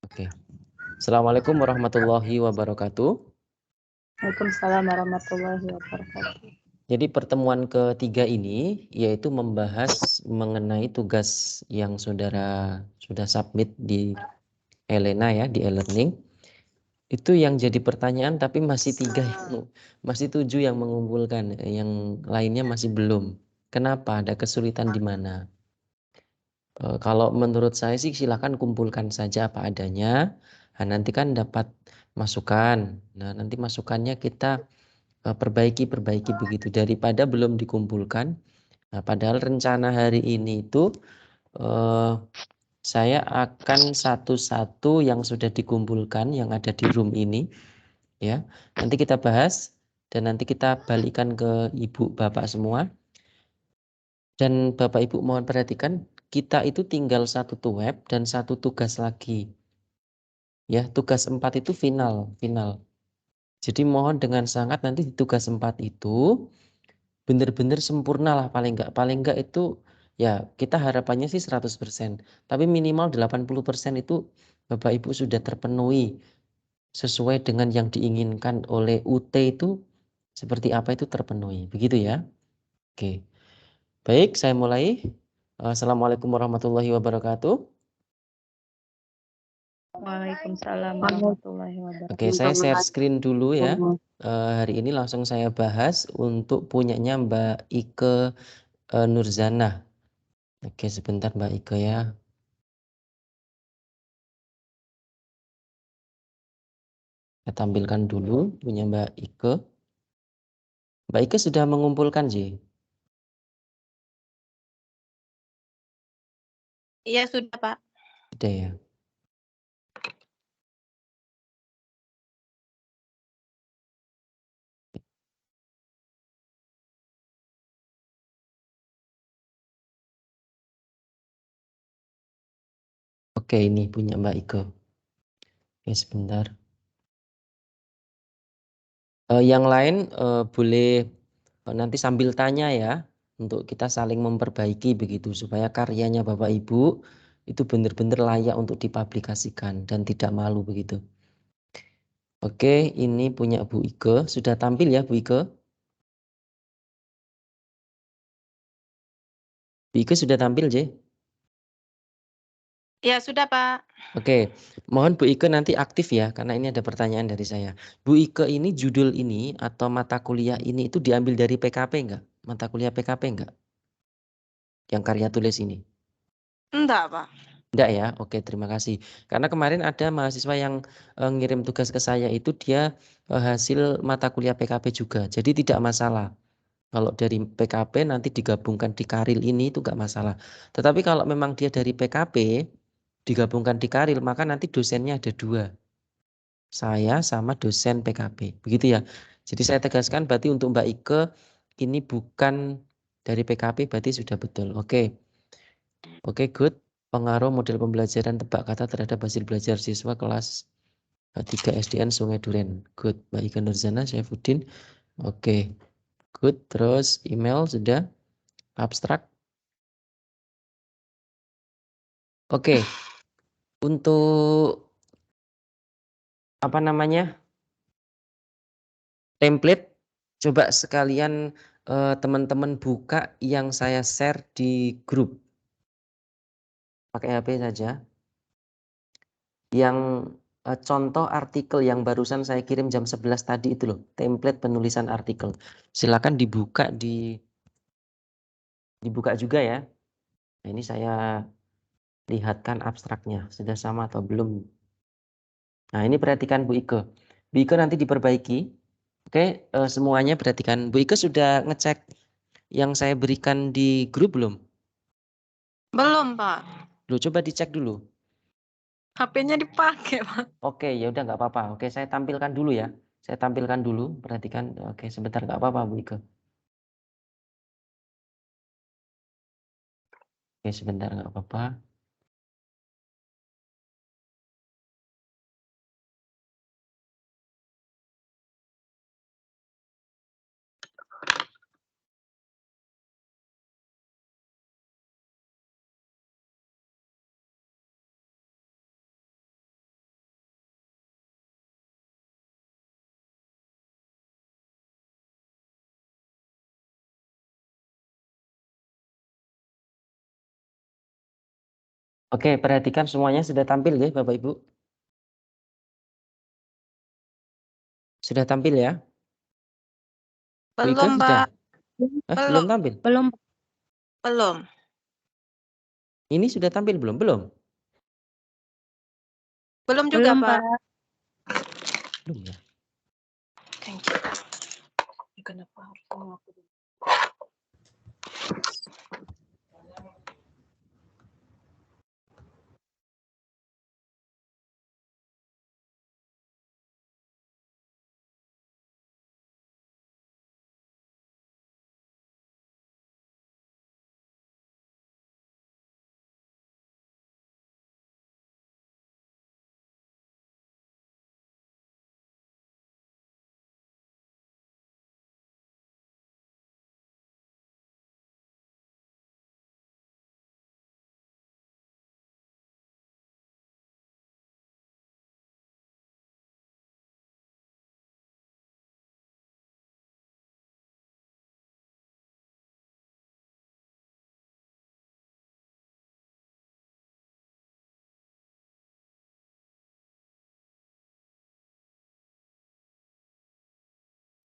Oke. Assalamualaikum warahmatullahi wabarakatuh. Waalaikumsalam warahmatullahi wabarakatuh. Jadi pertemuan ketiga ini yaitu membahas mengenai tugas yang saudara sudah submit di Elena ya, di e-learning. Itu yang jadi pertanyaan tapi masih 7 yang mengumpulkan, yang lainnya masih belum. Kenapa? Ada kesulitan di mana? Kalau menurut saya sih silakan kumpulkan saja apa adanya. Nah, nanti kan dapat masukan. Nah, nanti masukannya kita perbaiki begitu daripada belum dikumpulkan. Nah, padahal rencana hari ini itu saya akan satu-satu yang sudah dikumpulkan yang ada di room ini ya. Nanti kita bahas dan nanti kita balikan ke Ibu Bapak semua. Dan Bapak Ibu mohon perhatikan, kita itu tinggal satu web dan satu tugas lagi. Ya, tugas 4 itu final. Jadi mohon dengan sangat nanti di tugas 4 itu benar-benar sempurna lah paling enggak itu ya kita harapannya sih 100%. Tapi minimal 80% itu Bapak Ibu sudah terpenuhi sesuai dengan yang diinginkan oleh UT itu seperti apa itu terpenuhi. Begitu ya. Oke. Baik, saya mulai. Assalamualaikum warahmatullahi wabarakatuh. Waalaikumsalam warahmatullahi wabarakatuh. Oke, saya share screen dulu ya. Hari ini langsung saya bahas untuk punyanya Mbak Ike Nurzana. Oke, sebentar Mbak Ike ya. Saya tampilkan dulu punya Mbak Ike. Mbak Ike sudah mengumpulkan sih. Iya sudah Pak. Sudah ya. Oke, ini punya Mbak Ike. Oke, sebentar. Yang lain boleh nanti sambil tanya ya, untuk kita saling memperbaiki begitu supaya karyanya Bapak Ibu itu benar-benar layak untuk dipublikasikan dan tidak malu begitu. Oke, ini punya Bu Ike. Sudah tampil ya Bu Ike? Bu Ike sudah tampil, J? Iya sudah Pak. Oke, mohon Bu Ike nanti aktif ya, karena ini ada pertanyaan dari saya. Bu Ike ini judul ini atau mata kuliah ini itu diambil dari PKP enggak? Mata kuliah PKP enggak? Yang karya tulis ini? Enggak Pak. Enggak ya? Oke, terima kasih. Karena kemarin ada mahasiswa yang ngirim tugas ke saya itu dia hasil mata kuliah PKP juga. Jadi tidak masalah. Kalau dari PKP nanti digabungkan di Karil ini itu enggak masalah. Tetapi kalau memang dia dari PKP digabungkan di Karil maka nanti dosennya ada 2. Saya sama dosen PKP. Begitu ya. Jadi saya tegaskan berarti untuk Mbak Ike ini bukan dari PKP berarti sudah betul. Oke. Oke, good. Pengaruh model pembelajaran tebak kata terhadap hasil belajar siswa kelas 3 SDN Sungai Duren. Good. Mbak Ike Nurzana, Syaifuddin. Oke. Good. Terus email sudah. Abstrak. Oke. Untuk apa namanya? Template. Coba sekalian teman-teman buka yang saya share di grup. Pakai HP saja. Yang contoh artikel yang barusan saya kirim jam 11 tadi itu loh, template penulisan artikel. Silakan dibuka dibuka juga ya. Nah, ini saya lihatkan abstraknya, sudah sama atau belum. Nah, ini perhatikan Bu Ike. Bu Ike nanti diperbaiki. Oke, semuanya perhatikan. Bu Ike sudah ngecek yang saya berikan di grup belum? Belum Pak. Loh, coba dicek dulu. HP-nya dipakai Pak. Oke, ya udah nggak apa-apa. Oke, saya tampilkan dulu ya. Saya tampilkan dulu, perhatikan. Oke, sebentar nggak apa-apa Bu Ike. Oke, sebentar nggak apa-apa. Oke, perhatikan semuanya sudah tampil ya Bapak Ibu. Sudah tampil ya? Bu Ike Belum, sudah? Pak. Belum Belum. tampil? Belum. Belum. Ini sudah tampil belum? Belum? Belum juga, Belum, Pak. Pak. Belum ya? Thank you. Kenapa harus aku?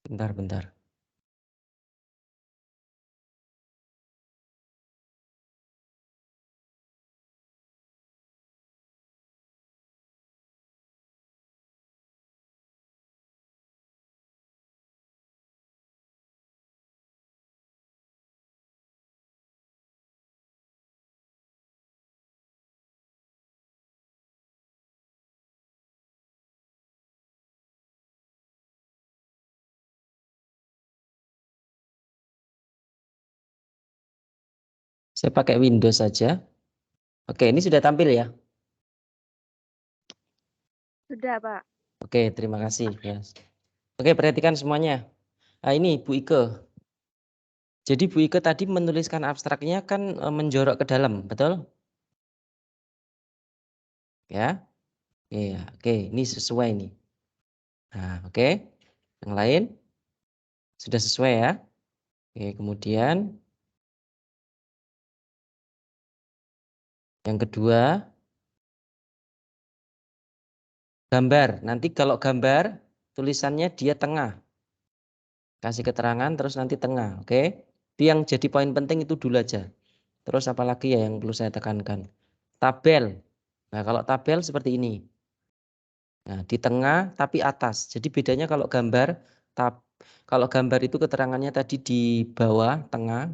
Bentar, bentar. Saya pakai Windows saja. Oke, ini sudah tampil ya? Sudah, Pak. Oke, terima kasih ya. Oke, perhatikan semuanya. Nah, ini Bu Ike. Jadi Bu Ike tadi menuliskan abstraknya kan menjorok ke dalam, betul? Ya. Iya, oke, ini sesuai nih. Nah, oke. Yang lain sudah sesuai ya. Oke, kemudian yang kedua, gambar. Nanti kalau gambar tulisannya dia tengah. Kasih keterangan terus nanti tengah, oke? Itu yang jadi poin penting itu dulu aja. Terus apalagi ya yang perlu saya tekankan? Tabel. Nah, kalau tabel seperti ini. Nah, di tengah tapi atas. Jadi bedanya kalau gambar itu keterangannya tadi di bawah tengah.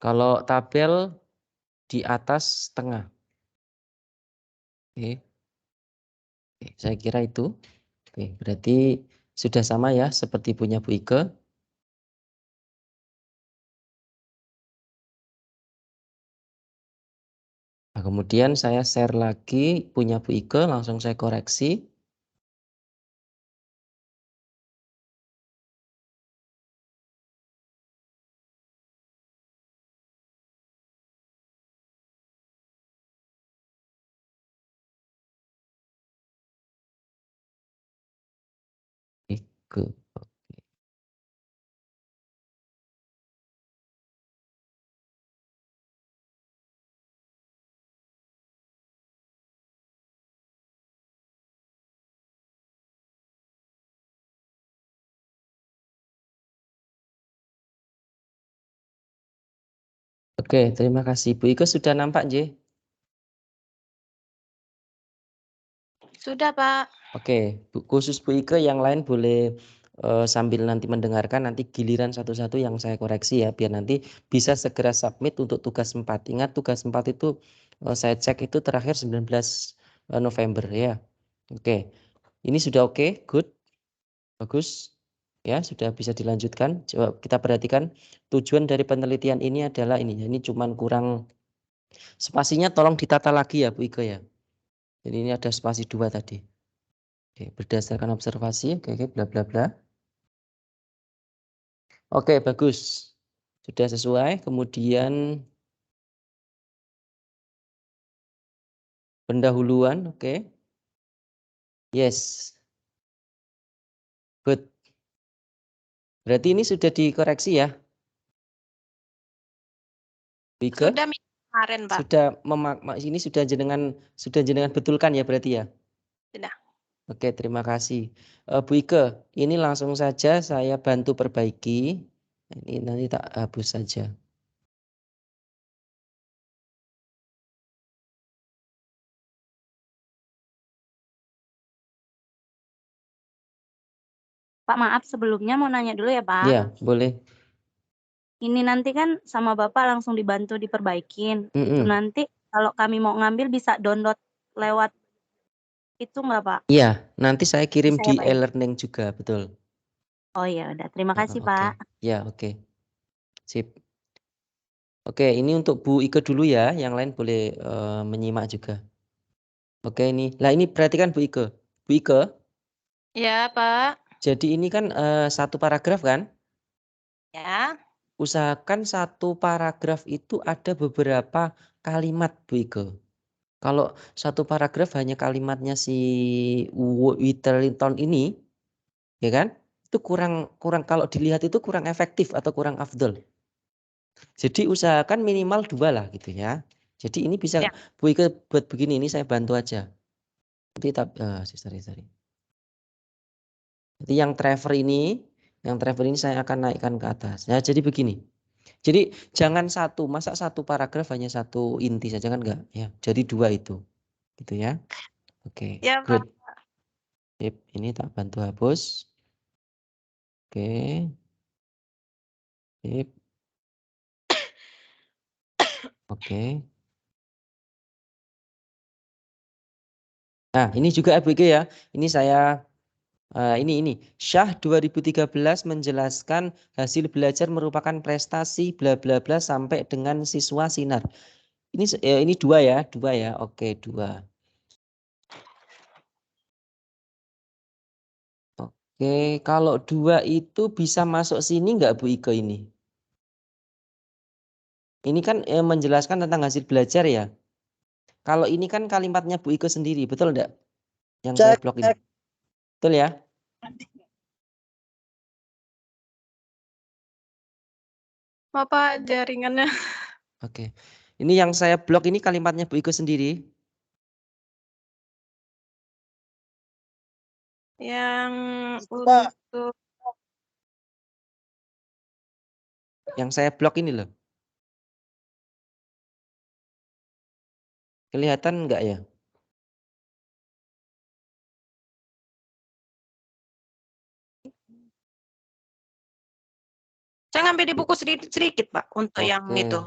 Kalau tabel di atas tengah. Oke. Oke, saya kira itu. Oke, berarti sudah sama ya seperti punya Bu Ike. Nah, kemudian saya share lagi punya Bu Ike, langsung saya koreksi. Ike. Oke, terima kasih. Bu Ike sudah nampak, J? Sudah, Pak. Oke, khusus Bu Ike yang lain boleh sambil nanti mendengarkan, nanti giliran satu-satu yang saya koreksi ya, biar nanti bisa segera submit untuk tugas 4. Ingat tugas 4 itu saya cek itu terakhir 19 November ya. Oke, ini sudah oke, good, bagus. Ya, sudah bisa dilanjutkan. Coba kita perhatikan tujuan dari penelitian ini adalah ini. Ini cuman kurang spasinya tolong ditata lagi ya Bu Ike ya. Jadi ini ada spasi 2 tadi. Oke, berdasarkan observasi, oke, bla bla bla. Oke, bagus. Sudah sesuai. Kemudian pendahuluan, oke. Yes. Good. Berarti ini sudah dikoreksi ya? Bike? Sudah, Mi. kemarin, Pak. Ini sudah jenengan betulkan ya berarti ya? Sudah. Oke, terima kasih. Bu Ike, ini langsung saja saya bantu perbaiki. Ini nanti tak hapus saja. Pak, maaf sebelumnya mau nanya dulu ya, Pak. Ya, boleh. Ini nanti kan sama Bapak langsung dibantu diperbaikin. Itu nanti kalau kami mau ngambil bisa download lewat itu nggak, Pak? Iya, nanti saya kirim Bisa ya, di Pak, ya? e-learning juga, betul. Oh ya udah, terima kasih, Oke. Pak. Ya, oke. Sip. Oke, ini untuk Bu Ike dulu ya, yang lain boleh menyimak juga. Oke, ini. Lah ini perhatikan Bu Ike. Bu Ike, Ya, Pak. jadi ini kan satu paragraf kan? Ya. Usahakan satu paragraf itu ada beberapa kalimat Bu Ike. Kalau satu paragraf hanya kalimatnya si Whittington ini, ya kan? Itu kurang kalau dilihat itu kurang efektif atau kurang afdol. Jadi usahakan minimal 2 lah gitu ya. Jadi ini bisa Ya. Bu Ike buat begini, ini saya bantu aja. Nanti sorry. Jadi yang Trevor ini saya akan naikkan ke atas. Ya, jadi begini. Jadi jangan masa satu paragraf hanya satu inti saja kan enggak ya. Jadi 2 itu. Gitu ya. Oke, Ya, Pak. good. Sip, ini tak bantu hapus. Oke. Sip. Oke. Nah, ini juga Bu Ike ya. Ini saya ini Syah 2013 menjelaskan hasil belajar merupakan prestasi bla bla bla sampai dengan siswa sinar. Ini 2 ya. Oke, 2. Oke, kalau 2 itu bisa masuk sini enggak Bu Ike ini? Ini kan menjelaskan tentang hasil belajar ya. Kalau ini kan kalimatnya Bu Ike sendiri, betul enggak? Yang saya blok ini. Betul ya? Bapak jaringannya. Oke. Ini yang saya blok ini kalimatnya Bu Ike sendiri. Yang untuk Yang saya blok ini loh. Kelihatan enggak ya? saya ngambil di buku sedikit, Pak, untuk yang itu.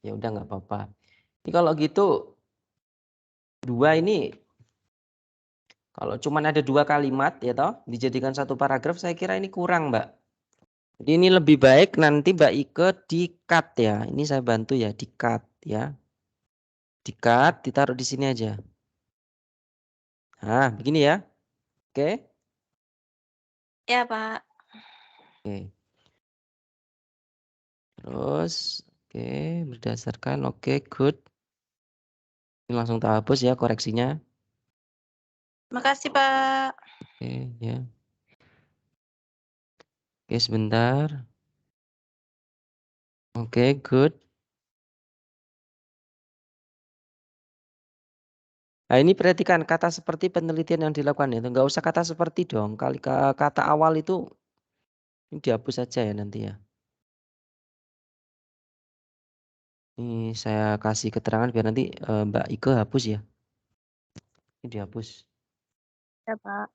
Ya udah nggak apa-apa. Ini kalau gitu 2 ini kalau cuma ada 2 kalimat ya toh dijadikan satu paragraf saya kira ini kurang, Mbak. Jadi ini lebih baik nanti Mbak Ike di-cut ya. Ini saya bantu ya, di-cut ya. Di-cut, ditaruh di sini aja. Nah, begini ya. Oke. Ya, Pak. Oke. Terus oke, berdasarkan oke, good. Ini langsung tak hapus ya koreksinya. Makasih, Pak. Oke, ya. Oke, sebentar. Oke, good. Nah, ini perhatikan kata seperti penelitian yang dilakukan itu. Enggak usah kata seperti dong. Kata awal itu ini dihapus saja ya nanti ya. Ini saya kasih keterangan biar nanti Mbak Ike hapus ya. Ini dihapus. Ya, Pak.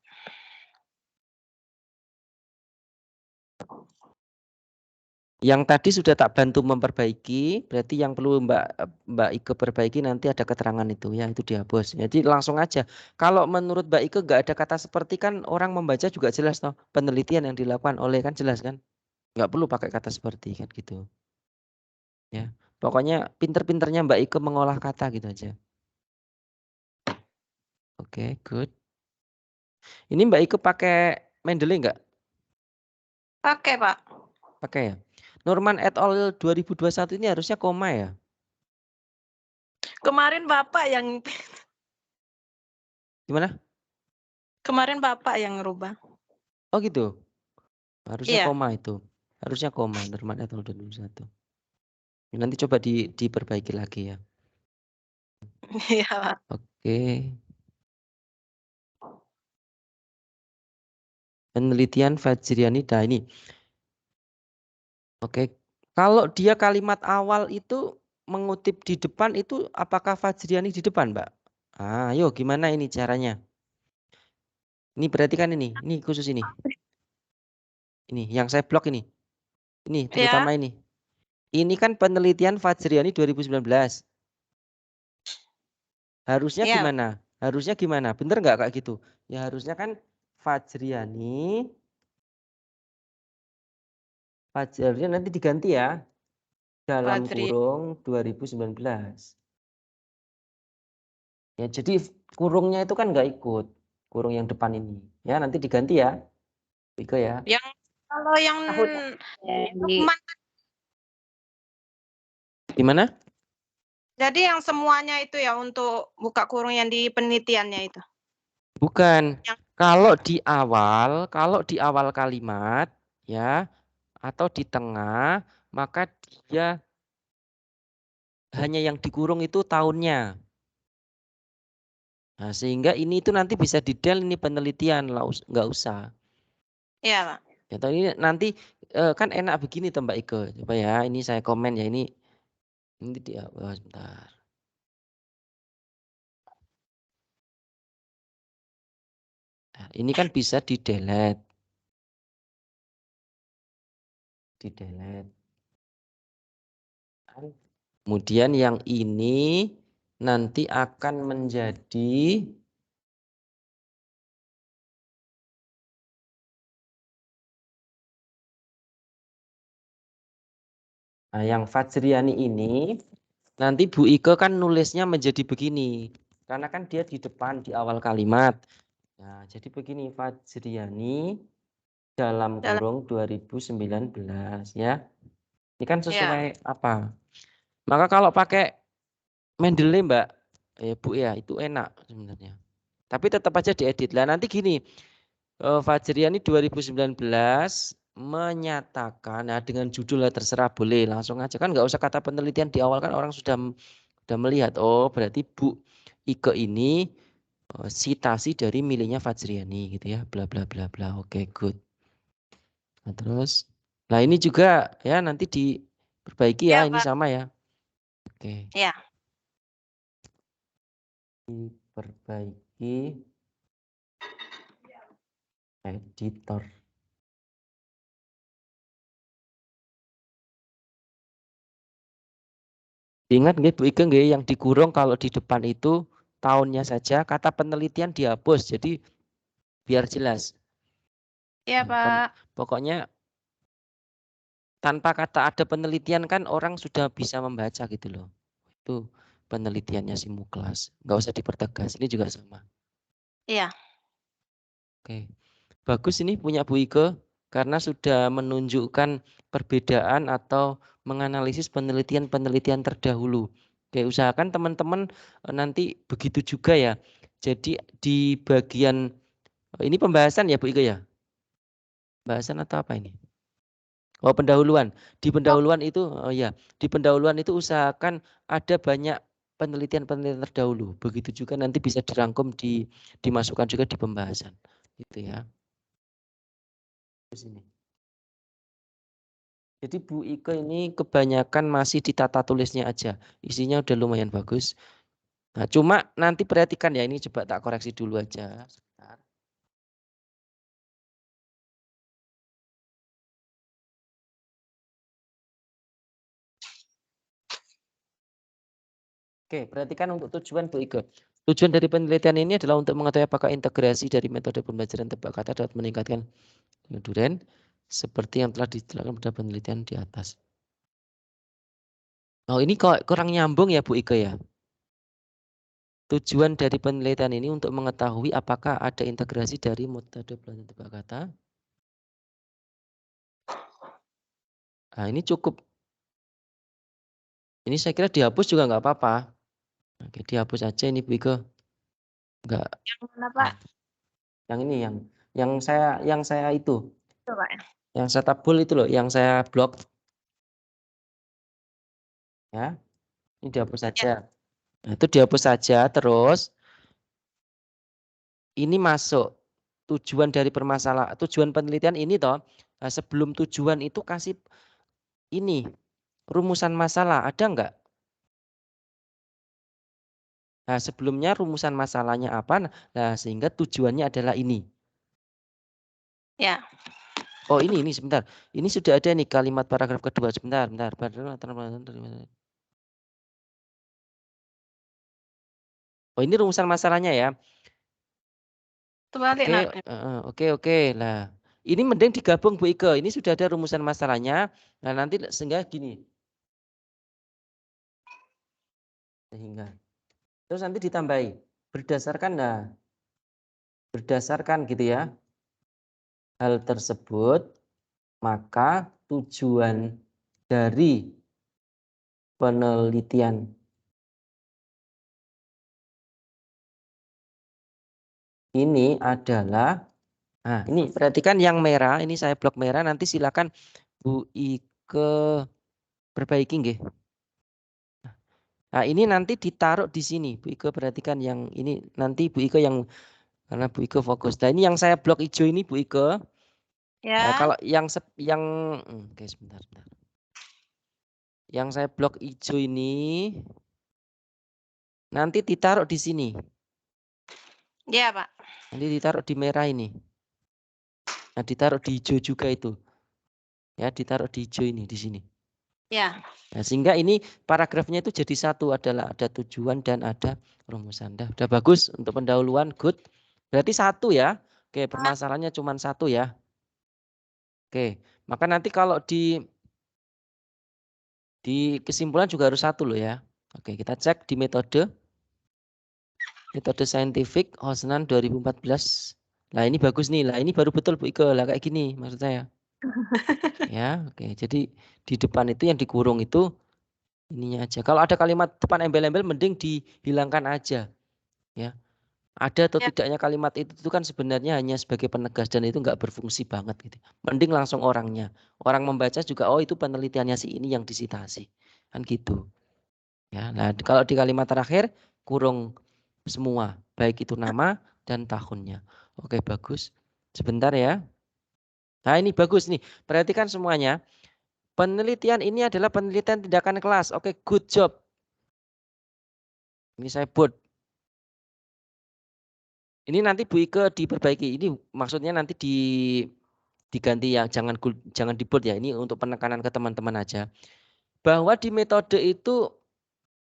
Yang tadi sudah tak bantu memperbaiki, berarti yang perlu Mbak Ike perbaiki nanti ada keterangan itu ya, itu dihapus. Jadi langsung aja. Kalau menurut Mbak Ike nggak ada kata seperti kan orang membaca juga jelas toh. Penelitian yang dilakukan oleh kan jelas kan. Nggak perlu pakai kata seperti kan gitu. Ya, pokoknya pinter-pinternya Mbak Ike mengolah kata gitu aja. Oke, good. Ini Mbak Ike pakai Mendeley nggak? Pakai, Pak. Pakai ya. Norman et al 2021 ini harusnya koma ya. Kemarin Bapak yang Gimana? Kemarin Bapak yang ngerubah. Oh gitu. Harusnya Iya. koma itu. Harusnya koma Norman et al 2021. Nanti coba diperbaiki lagi ya. Iya, Pak. Oke. Penelitian Fajriani. Nah ini. Oke. Kalau dia kalimat awal itu mengutip di depan itu apakah Fajriani di depan, Mbak? Ayo gimana ini caranya? Ini berarti kan ini khusus ini. Ini yang saya blok ini. Ini terutama ini. Ini kan penelitian Fajriani 2019. Harusnya Iya. gimana? Harusnya gimana? Bener nggak kayak gitu? Ya harusnya kan Fajriani nanti diganti ya. Dalam kurung 2019. Ya, jadi kurungnya itu kan nggak ikut. Kurung yang depan ini. Ya, nanti diganti ya. Iko ya. Yang kalau yang gimana? Jadi yang semuanya itu ya untuk buka kurung yang di penelitiannya itu. Bukan. Kalau di awal kalimat ya atau di tengah, maka dia hanya yang dikurung itu tahunnya. Nah, sehingga ini itu nanti bisa di-del ini penelitian, nggak usah. Iya, Pak. Ya, ini nanti kan enak begini toh Mbak Ike. Coba ya, ini saya komen ya ini dia sebentar. Nah, ini kan bisa di-delete. Kemudian yang ini nanti akan menjadi yang Fajriani ini nanti Bu Ike kan nulisnya menjadi begini. Karena kan dia di depan di awal kalimat. Nah, jadi begini Fajriani dalam kurung 2019 ya. Ini kan sesuai apa? Maka kalau pakai Mendeley Mbak, Bu ya itu enak sebenarnya. Tapi tetap aja diedit lah. Nanti gini, Fajriani 2019 menyatakan, nah dengan judul terserah boleh langsung aja kan nggak usah kata penelitian di awal kan orang sudah melihat. Oh berarti Bu Ike ini sitasi dari miliknya Fajriani gitu ya, bla bla bla bla. Oke good. Nah, terus, nah ini juga ya nanti diperbaiki ya, ini sama ya. Oke. Ya. Diperbaiki editor. Ingat nggih Bu Ike nggih yang dikurung kalau di depan itu tahunnya saja, kata penelitian dihapus. Jadi biar jelas. Iya, Pak. Pokoknya tanpa kata ada penelitian kan orang sudah bisa membaca gitu loh. Itu penelitiannya si Muklas. Nggak usah dipertegas. Ini juga sama. Iya. Oke. Bagus ini punya Bu Ike karena sudah menunjukkan perbedaan atau menganalisis penelitian-penelitian terdahulu. Oke, usahakan teman-teman nanti begitu juga ya. Jadi di bagian ini pembahasan ya Bu Ike ya? Pembahasan atau apa ini? Oh, pendahuluan. Di pendahuluan itu di pendahuluan itu usahakan ada banyak penelitian-penelitian terdahulu. Begitu juga nanti bisa dirangkum dimasukkan juga di pembahasan. Gitu ya. Sini. Jadi Bu Ike ini kebanyakan masih di tata tulisnya aja. Isinya udah lumayan bagus. Nah, cuma nanti perhatikan ya, ini coba tak koreksi dulu aja. Sebentar. Oke, perhatikan untuk tujuan Bu Ike. Tujuan dari penelitian ini adalah untuk mengetahui apakah integrasi dari metode pembelajaran tebak kata dapat meningkatkan Duren seperti yang telah dijelaskan pada penelitian di atas. Oh, ini kok kurang nyambung ya Bu Ike ya? Tujuan dari penelitian ini untuk mengetahui apakah ada integrasi dari metode pembelajaran tebak kata. Nah, ini cukup. Ini saya kira dihapus juga nggak apa-apa. Oke, dihapus aja ini Bu Ike. Enggak. Yang mana, Pak? Yang ini yang saya itu. Itu, Pak. Yang saya tabul itu loh, yang saya blok. Ya, ini dihapus saja. Nah, itu dihapus saja. Terus ini masuk tujuan dari permasalahan, tujuan penelitian ini toh. Nah, sebelum tujuan itu kasih ini rumusan masalah, ada enggak? Nah, sebelumnya rumusan masalahnya apa? Nah, sehingga tujuannya adalah ini. Ya. Oh, ini sebentar. Ini sudah ada nih kalimat paragraf kedua. Sebentar. Oh, ini rumusan masalahnya ya. Terbalik, Nak. Oke. Lah, ini mending digabung Bu Ike. Ini sudah ada rumusan masalahnya. Nah, nanti sehingga gini. Terus nanti ditambahi berdasarkan gitu ya. Hal tersebut, maka tujuan dari penelitian ini adalah, nah ini perhatikan yang merah, ini saya blok merah, nanti silakan Bu Ike perbaiki nggih. Nah ini nanti ditaruh di sini, Bu Ike perhatikan yang ini, nanti Bu Ike yang, karena Bu Ike fokus. Nah ini yang saya blok hijau ini Bu Ike. Ya. Nah, kalau oke sebentar. Yang saya blok hijau ini nanti ditaruh di sini. Ya, Pak. Nanti ditaruh di merah ini. Nah, ditaruh di hijau juga itu. Ya, ditaruh di hijau ini di sini. Ya. Nah, sehingga ini paragrafnya itu jadi satu, adalah ada tujuan dan ada rumusan. Udah bagus untuk pendahuluan, good. Berarti satu ya. Oke, permasalahannya cuma satu ya. Oke, maka nanti kalau di kesimpulan juga harus satu loh ya. Oke, kita cek di metode saintifik Hosnan 2014. Lah ini bagus nih. Lah ini baru betul Bu Ike. Lah kayak gini maksud saya. Ya, oke. Jadi di depan itu yang dikurung itu ininya aja. Kalau ada kalimat depan embel-embel mending dihilangkan aja. Ya. Ada atau tidaknya kalimat itu kan sebenarnya hanya sebagai penegas dan itu nggak berfungsi banget gitu. Mending langsung orangnya. Orang membaca juga oh itu penelitiannya si ini yang disitasi. Kan gitu. Ya, nah kalau di kalimat terakhir kurung semua, baik itu nama dan tahunnya. Oke, bagus. Sebentar ya. Nah, ini bagus nih. Perhatikan semuanya. Penelitian ini adalah penelitian tindakan kelas. Oke, good job. Ini saya buat. Ini nanti Bu Ike diperbaiki. Ini maksudnya nanti diganti ya, jangan di-bold ya. Ini untuk penekanan ke teman-teman aja. Bahwa di metode itu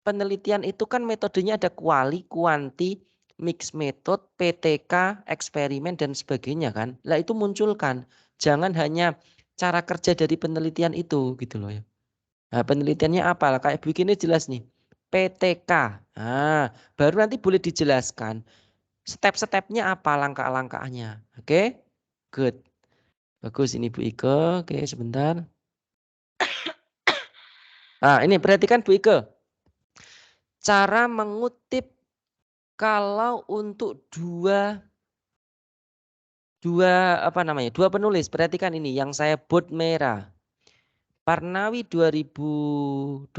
penelitian itu kan metodenya ada kuali, kuanti, mix method, PTK, eksperimen dan sebagainya kan. Lah itu munculkan. Jangan hanya cara kerja dari penelitian itu gitu loh ya. Nah, penelitiannya apa? Kayak begini jelas nih. PTK. Nah, baru nanti boleh dijelaskan step-stepnya apa, langkah-langkahnya. Oke? Good. Bagus ini Bu Ike. Oke, sebentar. Nah, ini perhatikan Bu Ike. Cara mengutip kalau untuk dua penulis, perhatikan ini yang saya bold merah. Parnawi 2020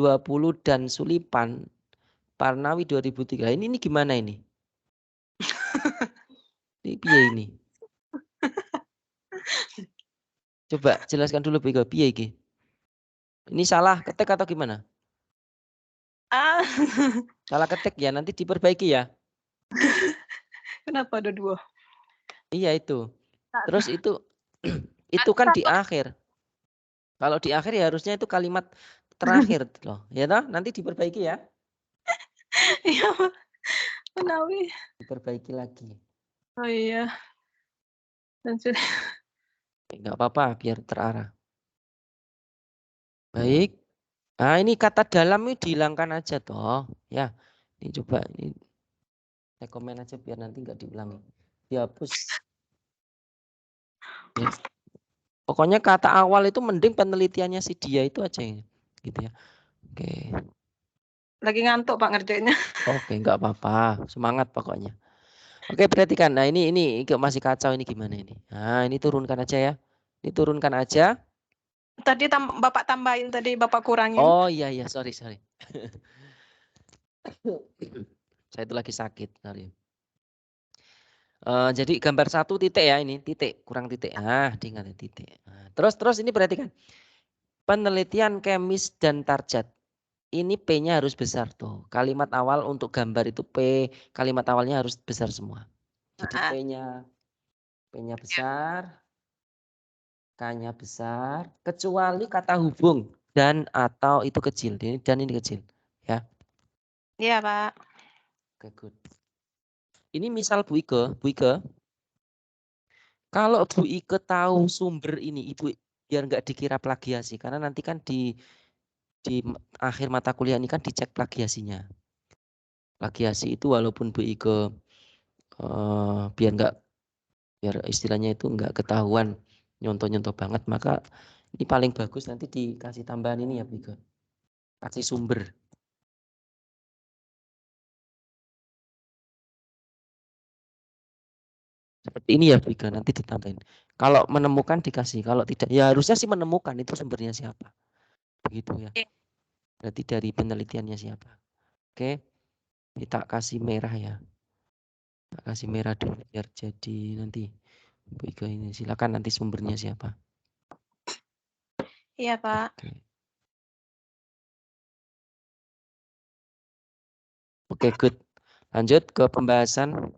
dan Sulipan Parnawi 2003. Ini gimana ini? Ini piye ini? Coba jelaskan dulu Biko, piye iki? Ini salah ketik atau gimana? Salah ketik ya, nanti diperbaiki ya. Kenapa ada dua? Iya itu. Terus itu kan di akhir. Kalau di akhir ya harusnya itu kalimat terakhir loh. Ya toh, nanti diperbaiki ya. Iya, Menawi. Diperbaiki lagi. Oh iya. Dan sudah. Enggak apa-apa biar terarah. Baik. Nah, ini kata dalam ini dihilangkan aja toh. Ya. Ini coba ini saya komen aja biar nanti enggak diulangi. Dihapus. Ya. Pokoknya kata awal itu mending penelitiannya si dia itu aja gitu ya. Oke. Lagi ngantuk Pak ngerjainnya. Oke, enggak apa-apa. Semangat pokoknya. Oke, perhatikan. Nah, ini masih kacau ini gimana ini? Nah, ini turunkan aja ya. Ini turunkan aja. Tadi Bapak tambahin tadi, Bapak kurangin. Oh iya, sorry. Saya itu lagi sakit kali. Jadi gambar 1 titik ya ini, titik, kurang titik. Diingat titik. Nah, terus ini perhatikan. Penelitian kemis dan target. Ini P-nya harus besar tuh. Kalimat awal untuk gambar itu P, kalimat awalnya harus besar semua. Jadi P-nya besar, K-nya besar, kecuali kata hubung dan atau itu kecil. Dan ini kecil. Ya. Iya, Pak. Oke, good. Ini misal Bu Ike. Kalau Bu Ike tahu sumber ini, Ibu biar nggak dikira plagiasi. Karena nanti kan di akhir mata kuliah ini kan dicek plagiasinya. Plagiasi itu walaupun Bu Ike biar istilahnya itu nggak ketahuan nyontoh-nyontoh banget, maka ini paling bagus nanti dikasih tambahan ini ya Bu Ike. Kasih sumber. Seperti ini ya Bu Ike, nanti ditambahin. Kalau menemukan dikasih, kalau tidak ya harusnya sih menemukan itu sumbernya siapa. Begitu ya. Berarti dari penelitiannya siapa. Oke. Kita kasih merah ya. Kita kasih merah dulu biar jadi nanti Bu Ike ini. Silakan nanti sumbernya siapa. Iya, Pak. Oke, good. Lanjut ke pembahasan.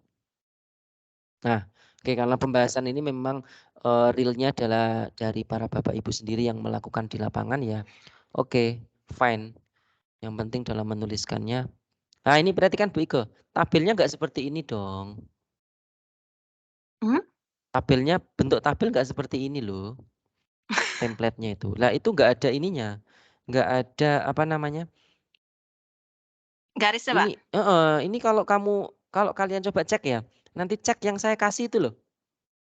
Nah, oke, karena pembahasan ini memang realnya adalah dari para Bapak Ibu sendiri yang melakukan di lapangan ya. Oke, fine. Yang penting dalam menuliskannya. Nah, ini berarti kan Bu Ike, tabelnya nggak seperti ini dong. Tabelnya, bentuk tabel nggak seperti ini loh. Template-nya itu. Lah itu nggak ada ininya. Nggak ada apa namanya? Garisnya, Pak. Ini kalau kalian coba cek ya. Nanti cek yang saya kasih itu loh.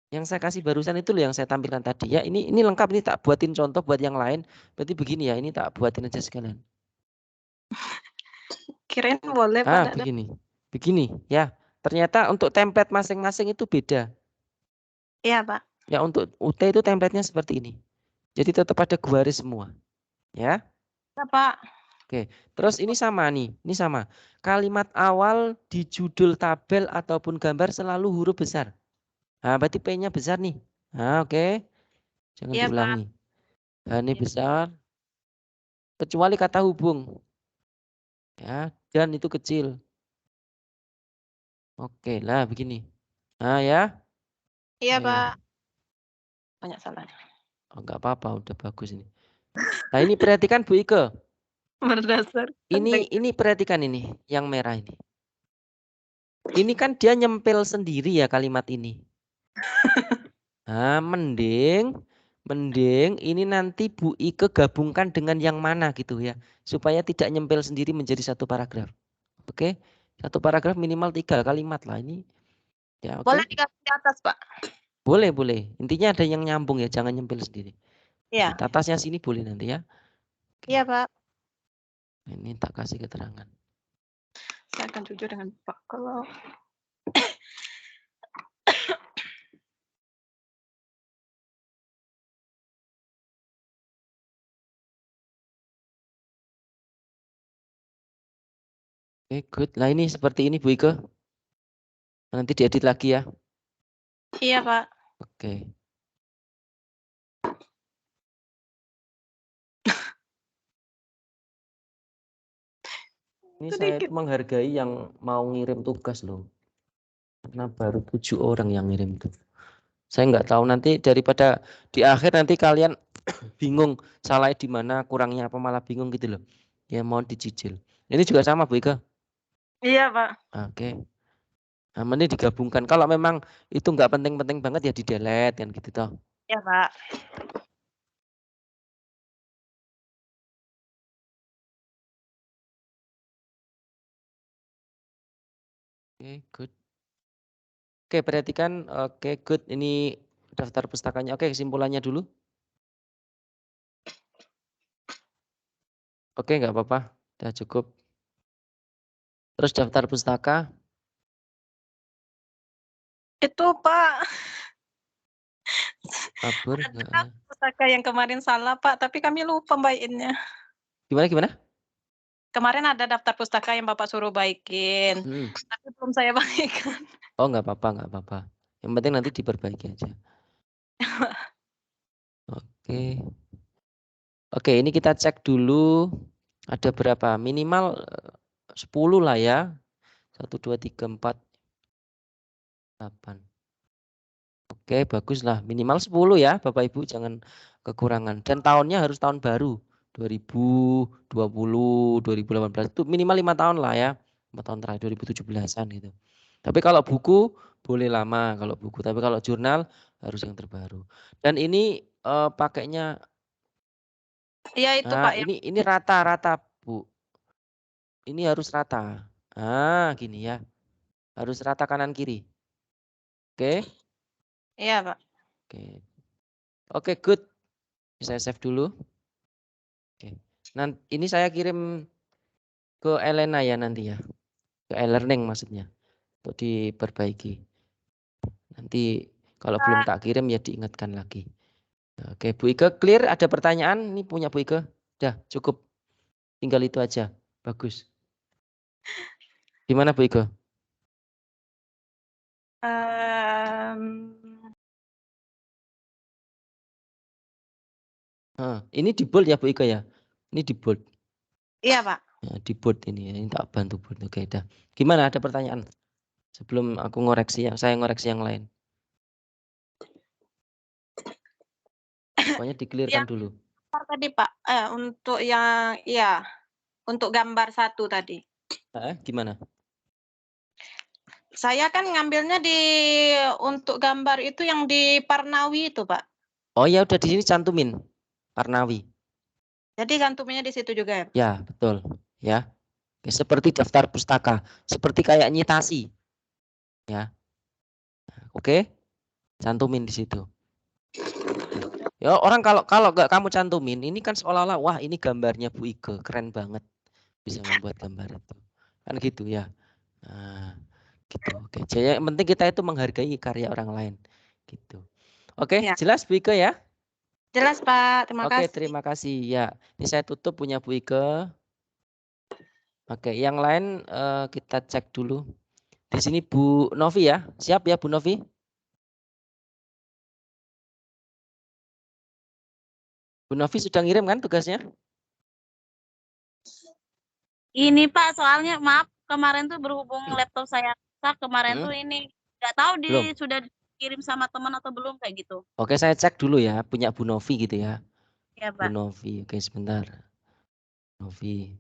Yang saya kasih barusan itu loh yang saya tampilkan tadi ya. Ini lengkap, ini tak buatin contoh buat yang lain. Berarti begini ya, ini tak buatin aja sekalian. Kirain boleh, Pak. Begini. Begini ya. Ternyata untuk template masing-masing itu beda. Iya, Pak. Ya untuk UT itu template-nya seperti ini. Jadi tetap ada garis semua. Ya. Iya, Pak. Oke, terus ini sama nih, ini sama. Kalimat awal di judul tabel ataupun gambar selalu huruf besar. Nah, berarti P-nya besar nih. Nah, oke. Jangan Iya, Pak. diulangi. Nah, ini besar. Kecuali kata hubung. Ya, dan itu kecil. Oke lah, begini. Nah, ya. Iya, Nah, Pak. ini. Banyak salahnya. Oh, enggak apa-apa, udah bagus ini. Nah, ini perhatikan Bu Ike. Berdasar. Ini perhatikan ini, yang merah ini. Ini kan dia nyempil sendiri ya kalimat ini. Nah, mending ini nanti Bu Ike gabungkan dengan yang mana gitu ya. Supaya tidak nyempil sendiri menjadi satu paragraf. Oke. Satu paragraf minimal 3 kalimat lah ini. Ya, oke. Boleh dikasih di atas, Pak? Boleh. Intinya ada yang nyambung ya, jangan nyempil sendiri. Iya. Di atasnya sini boleh nanti ya. Oke. Iya, Pak. Ini tak kasih keterangan. Saya akan jujur dengan Pak. Kalau Oke, good. Nah ini seperti ini Bu Ike. Nanti diedit lagi ya. Iya, Pak. Oke. Ini saya itu menghargai yang mau ngirim tugas loh. Karena baru 7 orang yang ngirim tuh. Saya nggak tahu nanti daripada di akhir nanti kalian bingung salah di mana, kurangnya apa malah bingung gitu loh. Ya mohon dicicil. Ini juga sama Bu Ika. Iya, Pak. Oke. Nah, ini digabungkan. Kalau memang itu nggak penting-penting banget ya di delete kan gitu toh. Iya, Pak. Oke, good. Oke, perhatikan. Oke, good. Ini daftar pustakanya. Oke, kesimpulannya dulu. Oke, nggak apa-apa. Udah cukup. Terus daftar pustaka. Itu, Pak. Kabur. Ada pustaka yang kemarin salah, Pak, tapi kami lupa mbaiinnya. Gimana? kemarin ada daftar pustaka yang Bapak suruh baikin, tapi belum saya baikkan. Oh, nggak apa-apa, nggak apa-apa. Yang penting nanti diperbaiki aja. Oke. Oke, ini kita cek dulu ada berapa? Minimal 10 lah ya. 1, 2, 3, 4, 8. Oke, bagus lah. Minimal 10 ya, Bapak Ibu, jangan kekurangan. Dan tahunnya harus tahun baru. 2020, 2018 itu minimal 5 tahun lah ya. 5 tahun terakhir 2017-an gitu. Tapi kalau buku boleh lama kalau buku, tapi kalau jurnal harus yang terbaru. Dan ini pakainya Iya itu Pak. ini rata-rata, Bu. Ini harus rata. Gini ya. Harus rata kanan kiri. Oke? Iya, Pak. Oke. Oke, good. Saya save dulu. Oke. Nanti ini saya kirim ke Elena ya nanti ya. Ke e-learning maksudnya. Untuk diperbaiki. Nanti kalau belum tak kirim ya diingatkan lagi. Oke, Bu Ike clear? Ada pertanyaan? Ini punya Bu Ike. Udah, cukup. Tinggal itu aja. Bagus. Gimana Bu Ike? Ini di bold ya Bu Ike ya? Ini di bold. Iya Pak. Ya, di bold ini tak bantu bold. Oke, dah. Gimana, ada pertanyaan? Sebelum aku ngoreksi saya ngoreksi yang lain. Pokoknya dikelirkan dulu. Tadi Pak, untuk yang untuk gambar 1 tadi. Gimana? Saya kan ngambilnya untuk gambar itu yang di Parnawi itu, Pak. Oh ya, udah di sini cantumin Parnawi. Jadi cantuminnya di situ juga ya? Ya, betul. Ya. Oke, seperti daftar pustaka, seperti kayak nyitasi. Ya. Oke. Cantumin di situ. Ya, orang kalau nggak kamu cantumin, ini kan seolah-olah wah ini gambarnya Bu Ike, keren banget. Bisa membuat gambar itu. Kan gitu ya. Nah, gitu. Oke. Jadi yang penting kita itu menghargai karya orang lain. Gitu. Oke, Ya. jelas Bu Ike ya? Jelas Pak, terima kasih. Oke, terima kasih. Ya, ini saya tutup punya Bu Ike. Oke, yang lain kita cek dulu. Di sini Bu Novi ya. Siap ya Bu Novi? Bu Novi sudah ngirim kan tugasnya? Ini Pak, soalnya maaf kemarin tuh berhubung laptop saya rusak kemarin tuh ini nggak tahu sudah dikirim sama teman atau belum kayak gitu. Oke, saya cek dulu ya, punya Bu Novi gitu ya. Ya, Bu Pak. Novi, oke sebentar. Novi.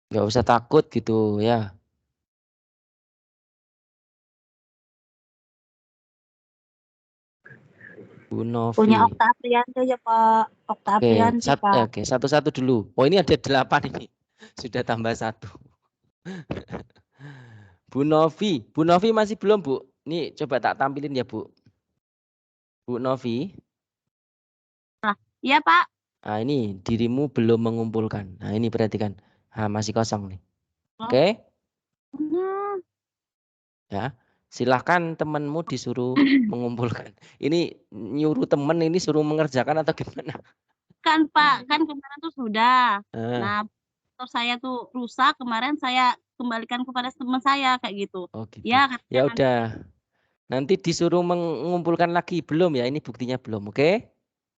Nggak usah takut gitu ya. Bu Novi. Punya Okta Aprianti aja Pak. Okta Aprianti Pak. Oke, satu-satu dulu. Oh ini ada 8 ini. Sudah tambah 1. Bu Novi. Bu Novi masih belum Bu? Ini coba tak tampilin ya Bu. Bu Novi. Iya Pak. Nah ini dirimu belum mengumpulkan. Nah ini perhatikan. Masih kosong nih. Oke. Ya. Silahkan temanmu disuruh mengumpulkan. Ini nyuruh temen ini suruh mengerjakan atau gimana? Kan Pak, kan kemarin tuh sudah. Nah, laptop saya tuh rusak, kemarin saya kembalikan kepada teman saya kayak gitu. Oh gitu. Ya udah. Nanti disuruh mengumpulkan lagi, belum ya? Ini buktinya belum, oke?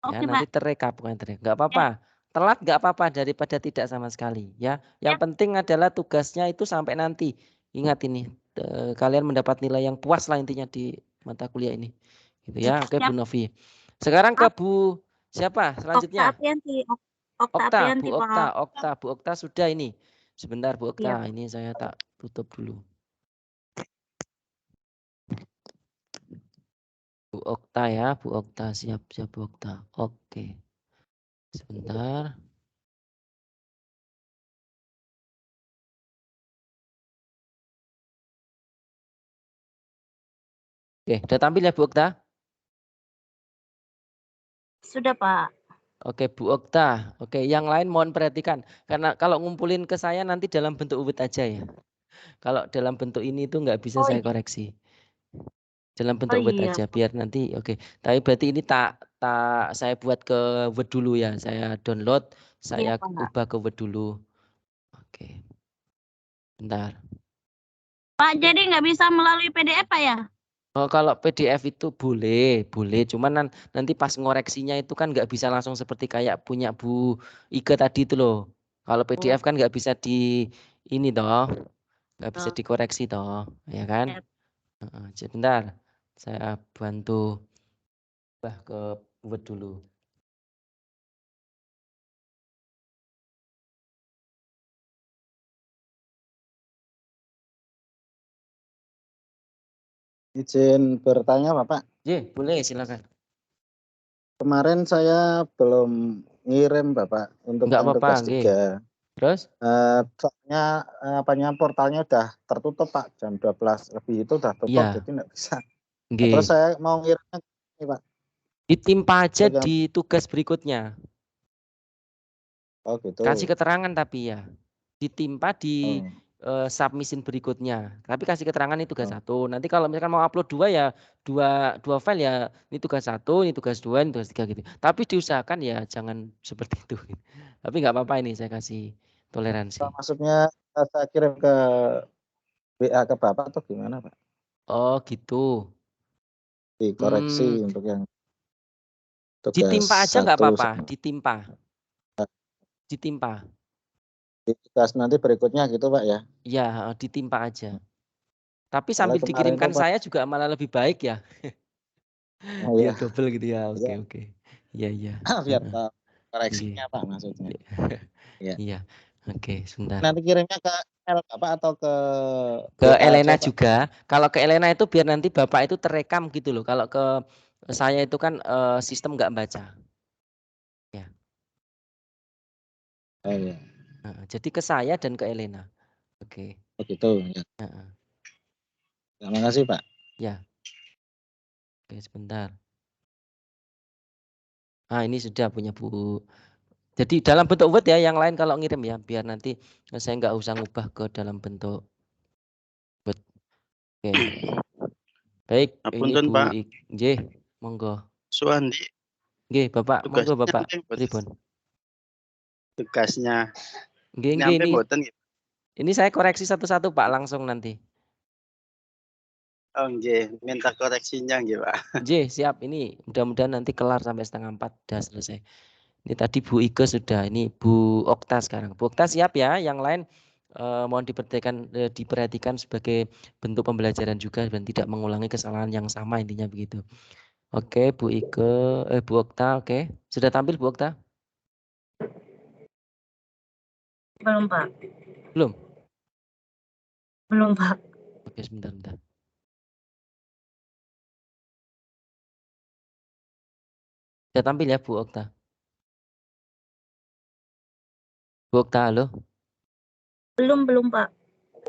Ya, nanti terekap, bukan terekap. Nggak apa-apa. Telat nggak apa-apa daripada tidak sama sekali, ya. Yang penting adalah tugasnya itu sampai nanti. Ingat ini, kalian mendapat nilai yang puas lah intinya di mata kuliah ini. Gitu ya. Oke, Bu Novi. Sekarang ke Bu siapa selanjutnya? Bu Okta sudah ini. Sebentar Bu Okta, ini saya tak tutup dulu. Bu Okta ya, Bu Okta siap Bu Okta. Oke. Sebentar. Oke, udah tampil ya Bu Okta? Sudah Pak. Oke Bu Okta. Oke, yang lain mohon perhatikan. Karena kalau ngumpulin ke saya nanti dalam bentuk Word aja ya. Kalau dalam bentuk ini itu nggak bisa saya koreksi. dalam bentuk Word iya, aja biar nanti oke. Tapi berarti ini saya buat ke Word dulu ya. Saya download, saya iya Pak. ubah ke Word dulu. Oke. Bentar. Pak, jadi nggak bisa melalui PDF Pak ya? Oh, kalau PDF itu boleh, cuman nanti pas ngoreksinya itu kan nggak bisa langsung seperti kayak punya Bu Ike tadi itu loh. Kalau PDF kan nggak bisa ini toh, nggak bisa dikoreksi toh, ya kan? Sebentar, saya bantu ubah ke Word dulu. Izin bertanya Bapak. Boleh silakan. Kemarin saya belum ngirim Bapak untuk Nggak yang apa-apa, tugas 3. Terus? Soalnya portalnya udah tertutup Pak, jam 12 lebih itu udah tutup, Iya. jadi nggak bisa. Nggih. Terus saya mau ngirimnya ini Pak. Ditimpa aja di tugas berikutnya. Oh gitu. Kasih keterangan tapi ya. Ditimpa di submission berikutnya. Tapi kasih keterangan ini tugas 1. Nanti kalau misalkan mau upload 2 ya dua file ya, ini tugas 1, ini tugas 2, ini tugas 3 gitu. Tapi diusahakan ya jangan seperti itu. Tapi nggak apa-apa ini saya kasih toleransi. Maksudnya saya kirim ke WA ke Bapak atau gimana Pak? Oh gitu. Dikoreksi untuk yang tugas ditimpa aja nggak 1 apa-apa, sama ditimpa. di tugas nanti berikutnya gitu Pak ya? Iya, ditimpa aja. Tapi Soalnya sambil dikirimkan saya juga malah lebih baik ya. Oh, Biar iya. double gitu ya. Oke. Iya. Biar koreksinya Pak maksudnya. Iya. Iya. Oke, sebentar. Nanti kirimnya ke email Bapak atau ke Elena juga. Kalau ke Elena itu biar nanti Bapak itu terekam gitu loh. Kalau ke saya itu kan sistem nggak baca. Ya. Oh iya. Jadi ke saya dan ke Elena. Oke. Begitu ya. Terima kasih Pak. Ya. Oke, sebentar. Ini sudah punya Bu. Jadi dalam bentuk Word ya, yang lain kalau ngirim ya, biar nanti saya nggak usah ngubah ke dalam bentuk Word. Oke. Baik, ini Bu J, monggo. Suwandi. Nggih, Bapak, monggo Bapak. Pripun? Tugasnya. Nggih. Ini saya koreksi satu-satu Pak, langsung nanti. Oh nggih, minta koreksinya nggih Pak. Siap. Ini mudah-mudahan nanti kelar sampai 3:30 sudah selesai. Ini tadi Bu Ike sudah, ini Bu Okta sekarang. Bu Okta siap ya, yang lain mohon diperhatikan sebagai bentuk pembelajaran juga dan tidak mengulangi kesalahan yang sama, intinya begitu. Oke, Bu Ike, Bu Okta, oke. Sudah tampil Bu Okta? Belum Pak. Belum Pak. Oke, sebentar. Sudah tampil ya Bu Okta? Bu Okta, halo? Belum Pak.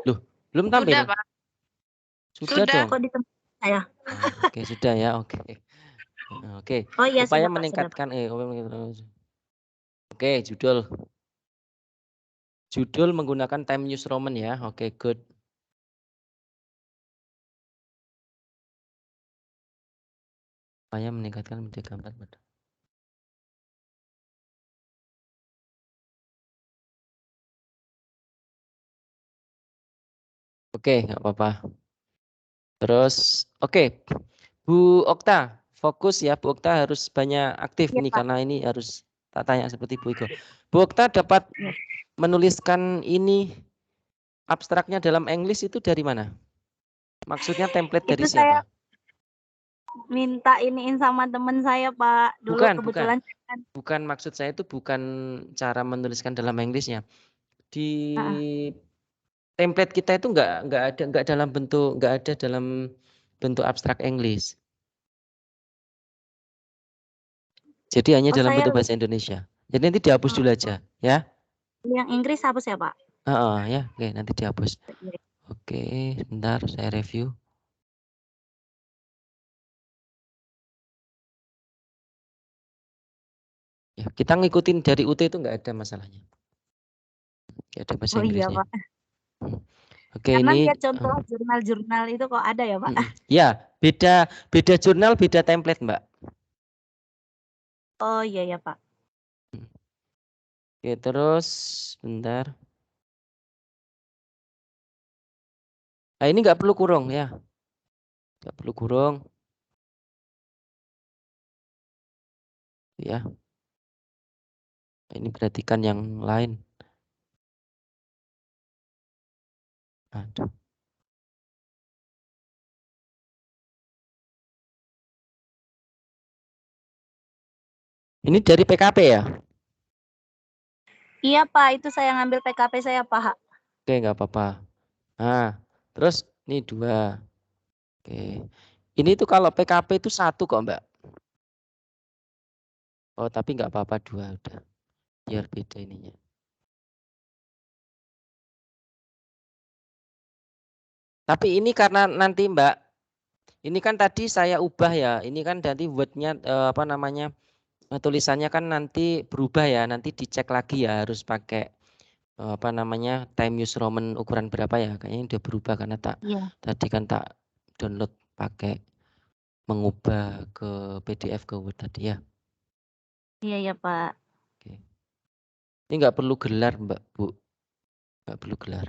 Loh, belum tampil? Sudah Pak. Sudah dong. Kok di tempat saya? Oke, sudah ya, oke. Oh iya, Upaya sudah, Pak, meningkatkan Oke, judul menggunakan Time News Roman ya. Oke, good. Upaya meningkatkan media gambar. Oke, nggak apa-apa. Terus, oke. Bu Okta, fokus ya. Bu Okta harus banyak aktif ini karena ini harus tak tanya seperti Bu Iko. Bu Okta dapat menuliskan ini abstraknya dalam English itu dari mana? Maksudnya template dari siapa? Saya minta iniin sama teman saya Pak. Dulu kebetulan bukan maksud saya itu bukan cara menuliskan dalam Englishnya. Di template kita itu nggak ada dalam bentuk abstrak English. Jadi hanya dalam bentuk bahasa Indonesia. Jadi nanti dihapus dulu aja, ya. Yang Inggris hapus ya Pak? Ya, oke, nanti dihapus. Oke, sebentar saya review. Ya, kita ngikutin dari UT itu nggak ada masalahnya. Nggak ada bahasa Inggrisnya. Iya Pak. Oke, karena ini lihat contoh jurnal-jurnal itu kok ada ya Pak? Ya, Beda jurnal, beda template, Mbak. Oh iya ya Pak. Oke, terus bentar. Nah, ini nggak perlu kurung ya. Nggak perlu kurung. Ya. Ini perhatikan yang lain. Aduh. Ini dari PKP ya? Iya Pak, itu saya ngambil PKP saya Pak. Oke, nggak apa-apa. Nah, terus ini 2. Oke. Ini tuh kalau PKP itu 1 kok, Mbak. Oh, tapi nggak apa-apa 2 udah. Biar beda ininya. Tapi ini karena nanti Mbak, ini kan tadi saya ubah ya. Ini kan nanti wordnya apa namanya, tulisannya kan nanti berubah ya. Nanti dicek lagi ya, harus pakai apa namanya, Time Use Roman ukuran berapa ya. Kayaknya udah berubah karena tadi kan tak download pakai mengubah ke PDF ke Word tadi ya. Iya ya Pak. Oke. Ini nggak perlu gelar Mbak Bu, nggak perlu gelar.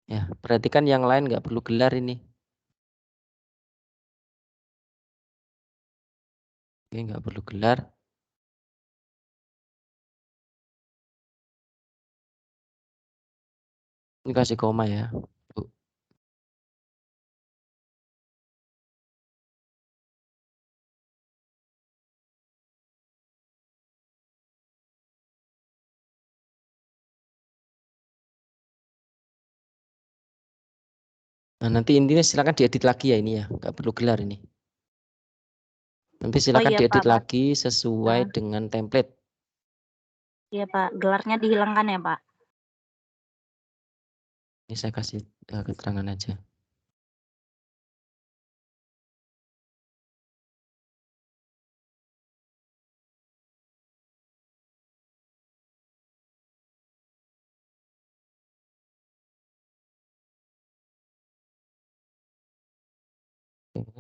Ya, perhatikan yang lain nggak perlu gelar ini. Oke, nggak perlu gelar. Ini kasih koma ya, Bu. Nah, nanti intinya silakan diedit lagi ya ini ya, nggak perlu gelar ini. Nanti silakan iya, diedit Pak. lagi sesuai dengan template. Iya Pak, gelarnya dihilangkan ya Pak. Ini saya kasih keterangan aja.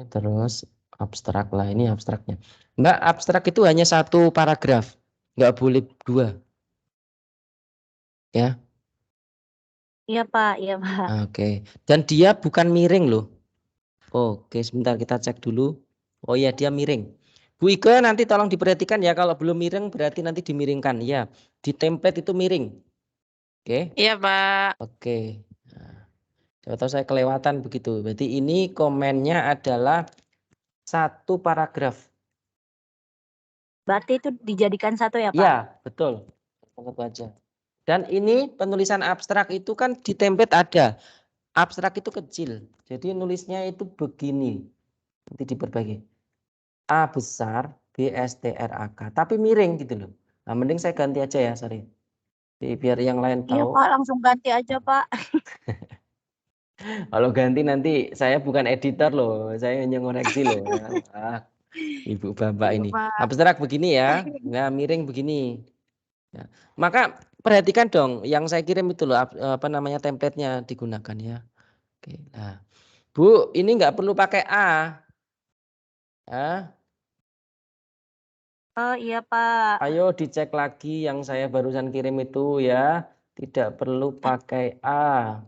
Terus abstrak lah, ini abstraknya. Enggak, abstrak itu hanya 1 paragraf, nggak boleh 2. Ya. Iya Pak, iya Pak. Oke. Dan dia bukan miring loh. Oke, sebentar kita cek dulu. Oh iya, dia miring. Bu Ike nanti tolong diperhatikan ya, kalau belum miring berarti nanti dimiringkan. Ya, di template itu miring. Oke. Iya Pak. Oke. Atau saya kelewatan begitu. Berarti ini komennya adalah 1 paragraf. Berarti itu dijadikan 1 ya Pak? Iya, betul. Satu aja. Dan ini penulisan abstrak itu kan di template ada. Abstrak itu kecil. Jadi nulisnya itu begini. Nanti diperbaiki. A besar, B S T R A K. Tapi miring gitu loh. Nah, mending saya ganti aja ya, sorry. Jadi biar yang lain tahu. Iya Pak, langsung ganti aja Pak. Kalau ganti nanti saya bukan editor loh, saya hanya ngoreksi loh. Ibu bapak ini. Abstrak begini ya, nggak miring begini. Ya. Maka perhatikan dong, yang saya kirim itu loh, apa namanya template-nya digunakan ya. Oke, nah, Bu, ini nggak perlu pakai A. Ya. Oh iya Pak. Ayo dicek lagi yang saya barusan kirim itu ya, tidak perlu pakai A.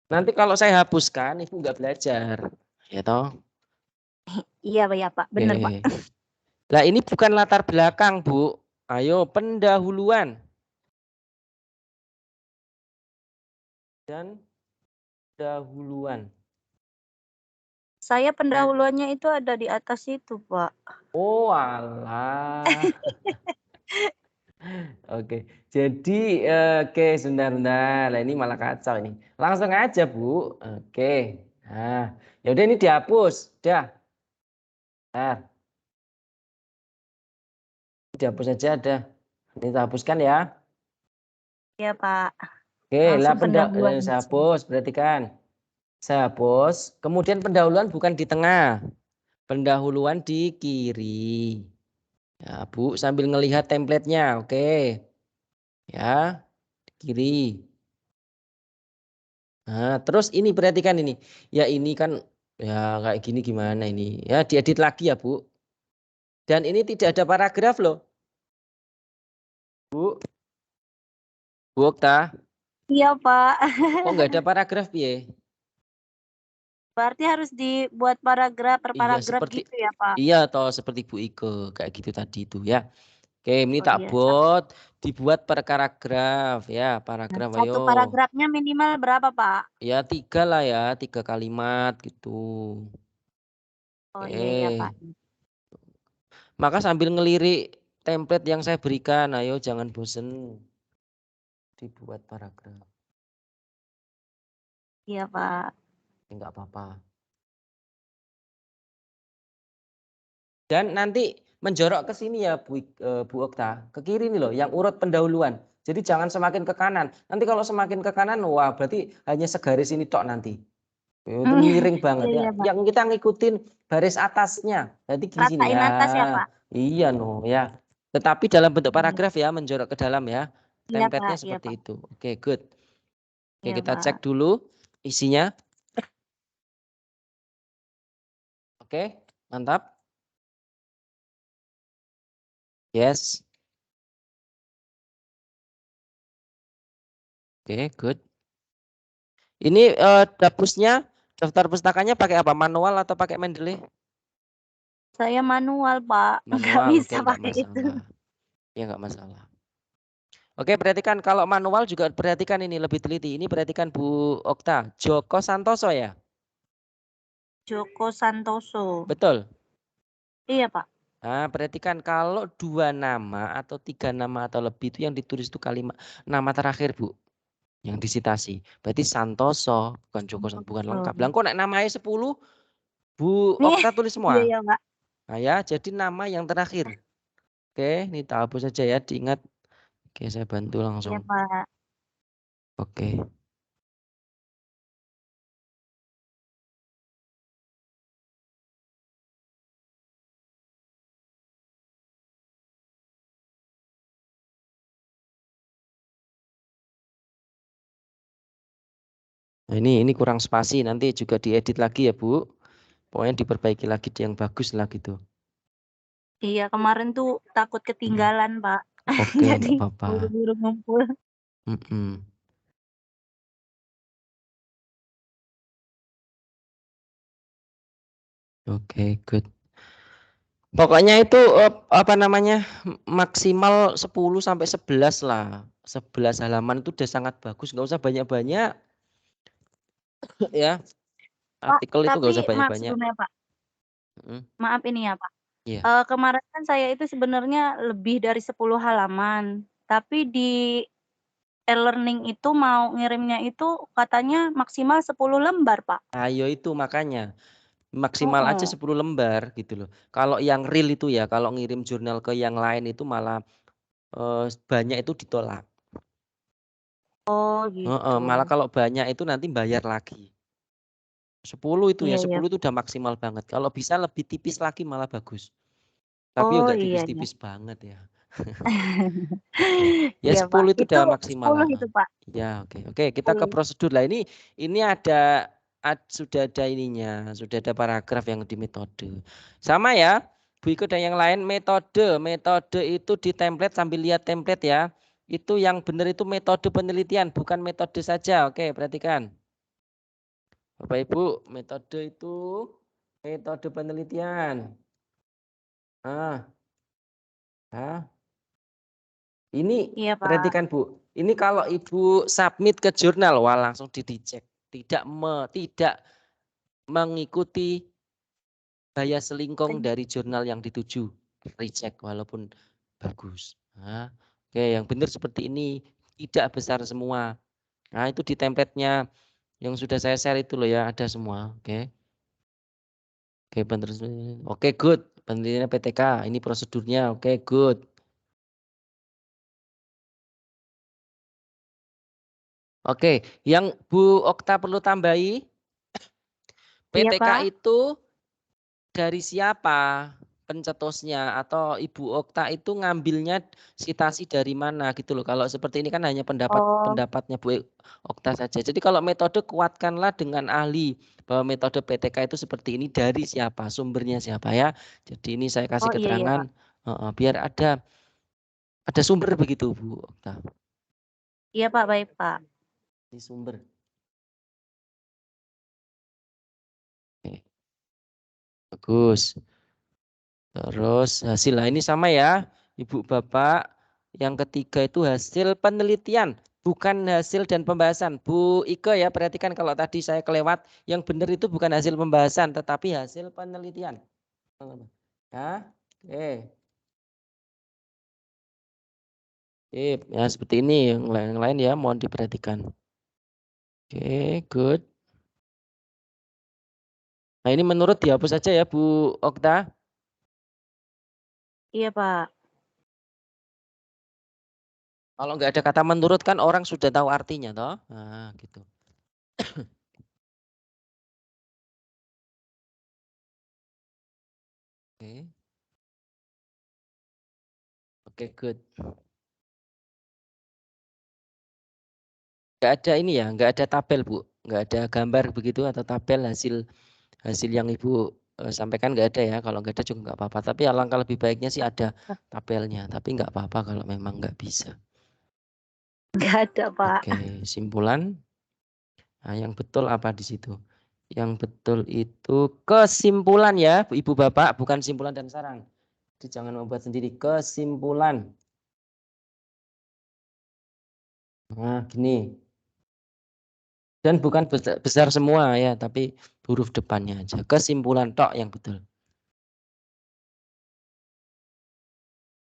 Nanti kalau saya hapuskan, Ibu nggak belajar, ya toh? Iya Pak, benar Pak. Nah ini bukan latar belakang Bu, ayo pendahuluan. Dan pendahuluan. Saya pendahuluannya itu ada di atas itu Pak. Oh alah. Oke, jadi oke sebentar. Nah, ini malah kacau ini. Langsung aja Bu. Oke. Nah, ya udah ini dihapus, udah. Nah, dihapus aja ada. Ini kita hapuskan ya. Iya Pak. Oke, lah pendahuluan. saya hapus, berarti kan. Saya hapus. Kemudian pendahuluan bukan di tengah. Pendahuluan di kiri. Ya, Bu, sambil ngelihat template-nya. Oke. Ya, di kiri. Nah, terus ini perhatikan ini. Ya ini kan ya kayak gini gimana ini? Ya diedit lagi ya, Bu. Dan ini tidak ada paragraf loh. Bu. Bu Okta. Iya, Pak. Kok nggak ada paragraf ya? Berarti harus dibuat paragraf per Iya paragraf seperti gitu ya, Pak? iya toh seperti Bu Ike kayak gitu tadi itu ya. Oke, ini Oh tak iya. dibuat per paragraf ya, paragraf Satu ayo. paragrafnya minimal berapa, Pak? Ya 3 lah ya, 3 kalimat gitu. Oh iya, Pak. Maka sambil ngelirik template yang saya berikan, ayo jangan bosen dibuat paragraf. Iya, Pak. Enggak apa-apa. Dan nanti menjorok ke sini ya Bu Okta, ke kiri nih loh, yang urut pendahuluan. Jadi jangan semakin ke kanan. Nanti kalau semakin ke kanan, wah berarti hanya segaris ini tok nanti. Itu miring banget ya. Iya, Pak. Yang kita ngikutin baris atasnya. Berarti di sini Ratain ya. atas ya, Pak? Iya no ya. Tetapi dalam bentuk Iya. paragraf ya, menjorok ke dalam ya. Iya, Template-nya Pak. Iya, seperti Pak. itu. Oke, good. Oke, Iya, kita Pak. cek dulu isinya. Oke, mantap. Yes. Oke, good. Ini dapusnya, daftar pustakanya pakai apa? Manual atau pakai Mendeley? Saya manual, Pak. Nggak Manual, oke, bisa enggak pakai itu. masalah. Ya enggak masalah. Oke, perhatikan kalau manual juga perhatikan ini lebih teliti. Ini perhatikan Bu Okta, Joko Santoso ya? Joko Santoso. Betul. Iya, Pak. Nah, perhatikan kalau 2 nama atau 3 nama atau lebih itu yang ditulis itu kalimat nama terakhir, Bu. Yang disitasi. Berarti Santoso, bukan Joko Santoso, bukan lengkap. Lah kok nek namanya 10 Bu Okta tulis Iya, semua. iya, Pak. Nah ya, jadi nama yang terakhir. Oke, ini tak hapus saja ya, diingat. Oke, saya bantu Iya, langsung. Pak. Oke. Nah, ini kurang spasi, nanti juga diedit lagi ya, Bu. Pokoknya diperbaiki lagi yang bagus lah gitu. Iya, kemarin tuh takut ketinggalan, Pak. Oke, Jadi enggak apa-apa. buru-buru ngumpul. Oke, good. Pokoknya itu apa namanya? Maksimal 10 sampai 11 lah. 11 halaman itu udah sangat bagus, nggak usah banyak-banyak. Ya. Pak, Artikel itu nggak tapi usah maaf banyak-banyak. sebelumnya, Pak. Maaf ini ya, Pak. Iya. Kemarin kan saya itu sebenarnya lebih dari 10 halaman. Tapi di e-learning itu mau ngirimnya itu katanya maksimal 10 lembar, Pak. Ayo itu makanya. Maksimal aja Oh. 10 lembar gitu loh. Kalau yang real itu ya, kalau ngirim jurnal ke yang lain itu malah banyak itu ditolak. Oh gitu. Malah kalau banyak itu nanti bayar lagi. 10 itu ya, Iya, 10 iya. itu udah maksimal banget. Kalau bisa lebih tipis lagi malah bagus. Tapi Oh enggak iya, iya. tipis-tipis banget ya. Ya Iya, Pak. 10 itu Itu udah maksimal 10 lah. itu, Pak. Ya, oke. Oke, kita ke 10. prosedur lah. Ini sudah ada ininya, sudah ada paragraf yang di metode. Sama ya, Bu Iko dan yang lain metode. Metode itu di template sambil lihat template ya. Itu yang benar itu metode penelitian, bukan metode saja. Oke, perhatikan. Bapak Ibu, metode itu metode penelitian. Ini Iya, Pak. perhatikan Bu. Ini kalau Ibu submit ke jurnal, wah langsung dicek. Tidak mengikuti gaya selingkung dari jurnal yang dituju, reject walaupun bagus. Nah, oke, yang benar seperti ini, tidak besar semua. Nah, itu di template-nya yang sudah saya share itu loh ya, ada semua. Oke. Oke, benar. Oke, good. Penelitiannya PTK, ini prosedurnya. Oke, good. Oke, yang Bu Okta perlu tambahi, Iya, PTK Pak. itu dari siapa? pencetusnya atau Ibu Okta itu ngambilnya sitasi dari mana gitu loh. Kalau seperti ini kan hanya pendapatnya Bu Okta saja. Jadi kalau metode kuatkanlah dengan ahli bahwa metode PTK itu seperti ini dari siapa, sumbernya siapa ya. Jadi ini saya kasih keterangan biar ada sumber begitu Bu Okta. Iya Pak, baik Pak. Ini sumber. Oke. Bagus. Terus hasil, nah ini sama ya Ibu Bapak. Yang ketiga itu hasil penelitian, bukan hasil dan pembahasan. Bu Ike ya, perhatikan kalau tadi saya kelewat, yang benar itu bukan hasil pembahasan tetapi hasil penelitian. Ya, oke. Ya seperti ini, yang lain ya mohon diperhatikan. Oke, good. Nah ini menurut dihapus saja ya Bu Okta. Iya Pak. Kalau nggak ada kata menurut kan orang sudah tahu artinya toh. Nah, gitu. Oke. Oke, good. Nggak ada ini ya, nggak ada tabel Bu, nggak ada gambar begitu atau tabel hasil yang Ibu sampaikan nggak ada ya. Kalau nggak ada juga nggak apa-apa. Tapi alangkah lebih baiknya sih ada tabelnya. Tapi nggak apa-apa kalau memang nggak bisa. Nggak ada Pak. Oke, simpulan. Nah, yang betul apa di situ? Yang betul itu kesimpulan ya, Ibu Bapak, bukan simpulan dan saran. Jadi jangan membuat sendiri, kesimpulan. Nah, gini. Dan bukan besar semua ya, tapi huruf depannya aja. Kesimpulan tok yang betul.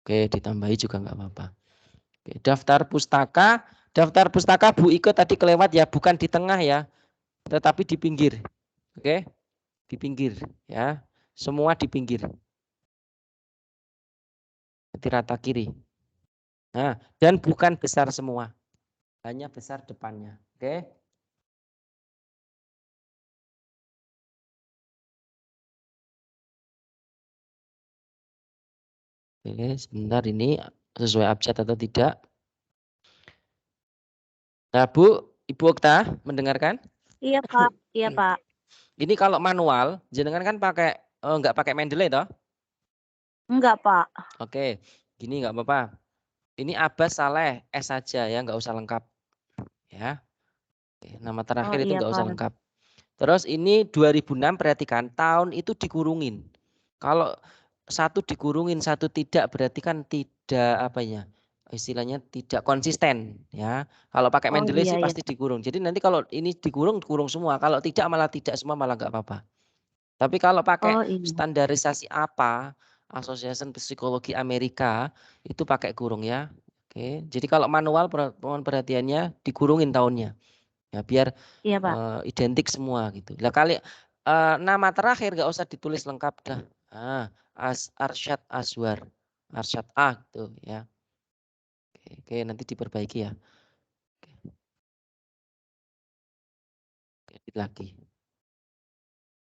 Oke, ditambahi juga nggak apa-apa. Oke, daftar pustaka Bu Ike tadi kelewat ya, bukan di tengah ya, tetapi di pinggir. Oke, di pinggir ya, semua di pinggir. Di rata kiri. Nah, dan bukan besar semua, hanya besar depannya. Oke. Oke, sebentar ini sesuai abjad atau tidak. Nah, Bu, Ibu Okta mendengarkan? Iya Pak, iya Pak. Ini kalau manual, jenengan kan pakai nggak pakai Mendeley toh? Enggak Pak. Oke, gini nggak apa-apa. Ini Abbas Saleh S saja ya, nggak usah lengkap ya. Oke, nama terakhir itu Iya nggak usah Pak. lengkap. Terus ini 2006, perhatikan tahun itu dikurungin. Kalau satu dikurungin, satu tidak, berarti kan tidak apa ya? Istilahnya tidak konsisten ya. Kalau pakai Mendeley sih Iya. pasti dikurung. Jadi nanti kalau ini dikurung semua. Kalau tidak malah tidak semua, malah nggak apa-apa. Tapi kalau pakai Iya. standarisasi apa, Association Psikologi Amerika itu pakai kurung ya. Oke. Jadi kalau manual mohon perhatiannya dikurungin tahunnya. Ya biar Iya Pak. identik semua gitu. Lah kali nama terakhir nggak usah ditulis lengkap dah. Arsyad Azwar. Arsyad A gitu ya. Oke, nanti diperbaiki ya. Oke, edit lagi.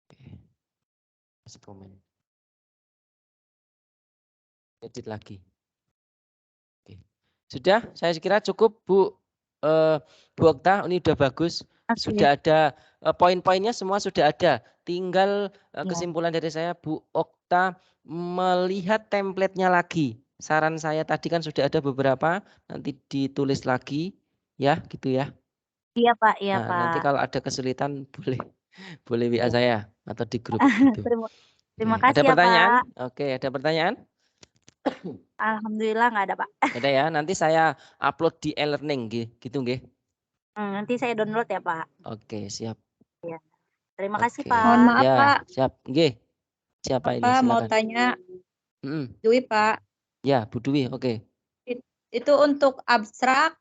Oke. Kasih komen. Edit lagi. Oke. Sudah, saya kira cukup Bu Okta, ini udah bagus. Sudah ada poin-poinnya, semua sudah ada. Tinggal kesimpulan dari saya, Bu Okta melihat template-nya lagi. Saran saya tadi kan sudah ada beberapa, nanti ditulis lagi ya, gitu ya. Iya Pak, iya Nah, Pak. nanti kalau ada kesulitan boleh WA saya atau di grup gitu. Terima Ada kasih ya pertanyaan? Pak. Oke, ada pertanyaan? Alhamdulillah nggak ada Pak. Ada ya, nanti saya upload di e-learning gitu nggih. Nanti saya download ya Pak. Oke, siap. Ya. Terima kasih Pak. Mohon maaf Ya, Pak. siap. Nggih. Siapa ini? Pak mau Silakan. tanya. Dwi Pak. Ya, Bu Dwi. Oke. Itu untuk abstrak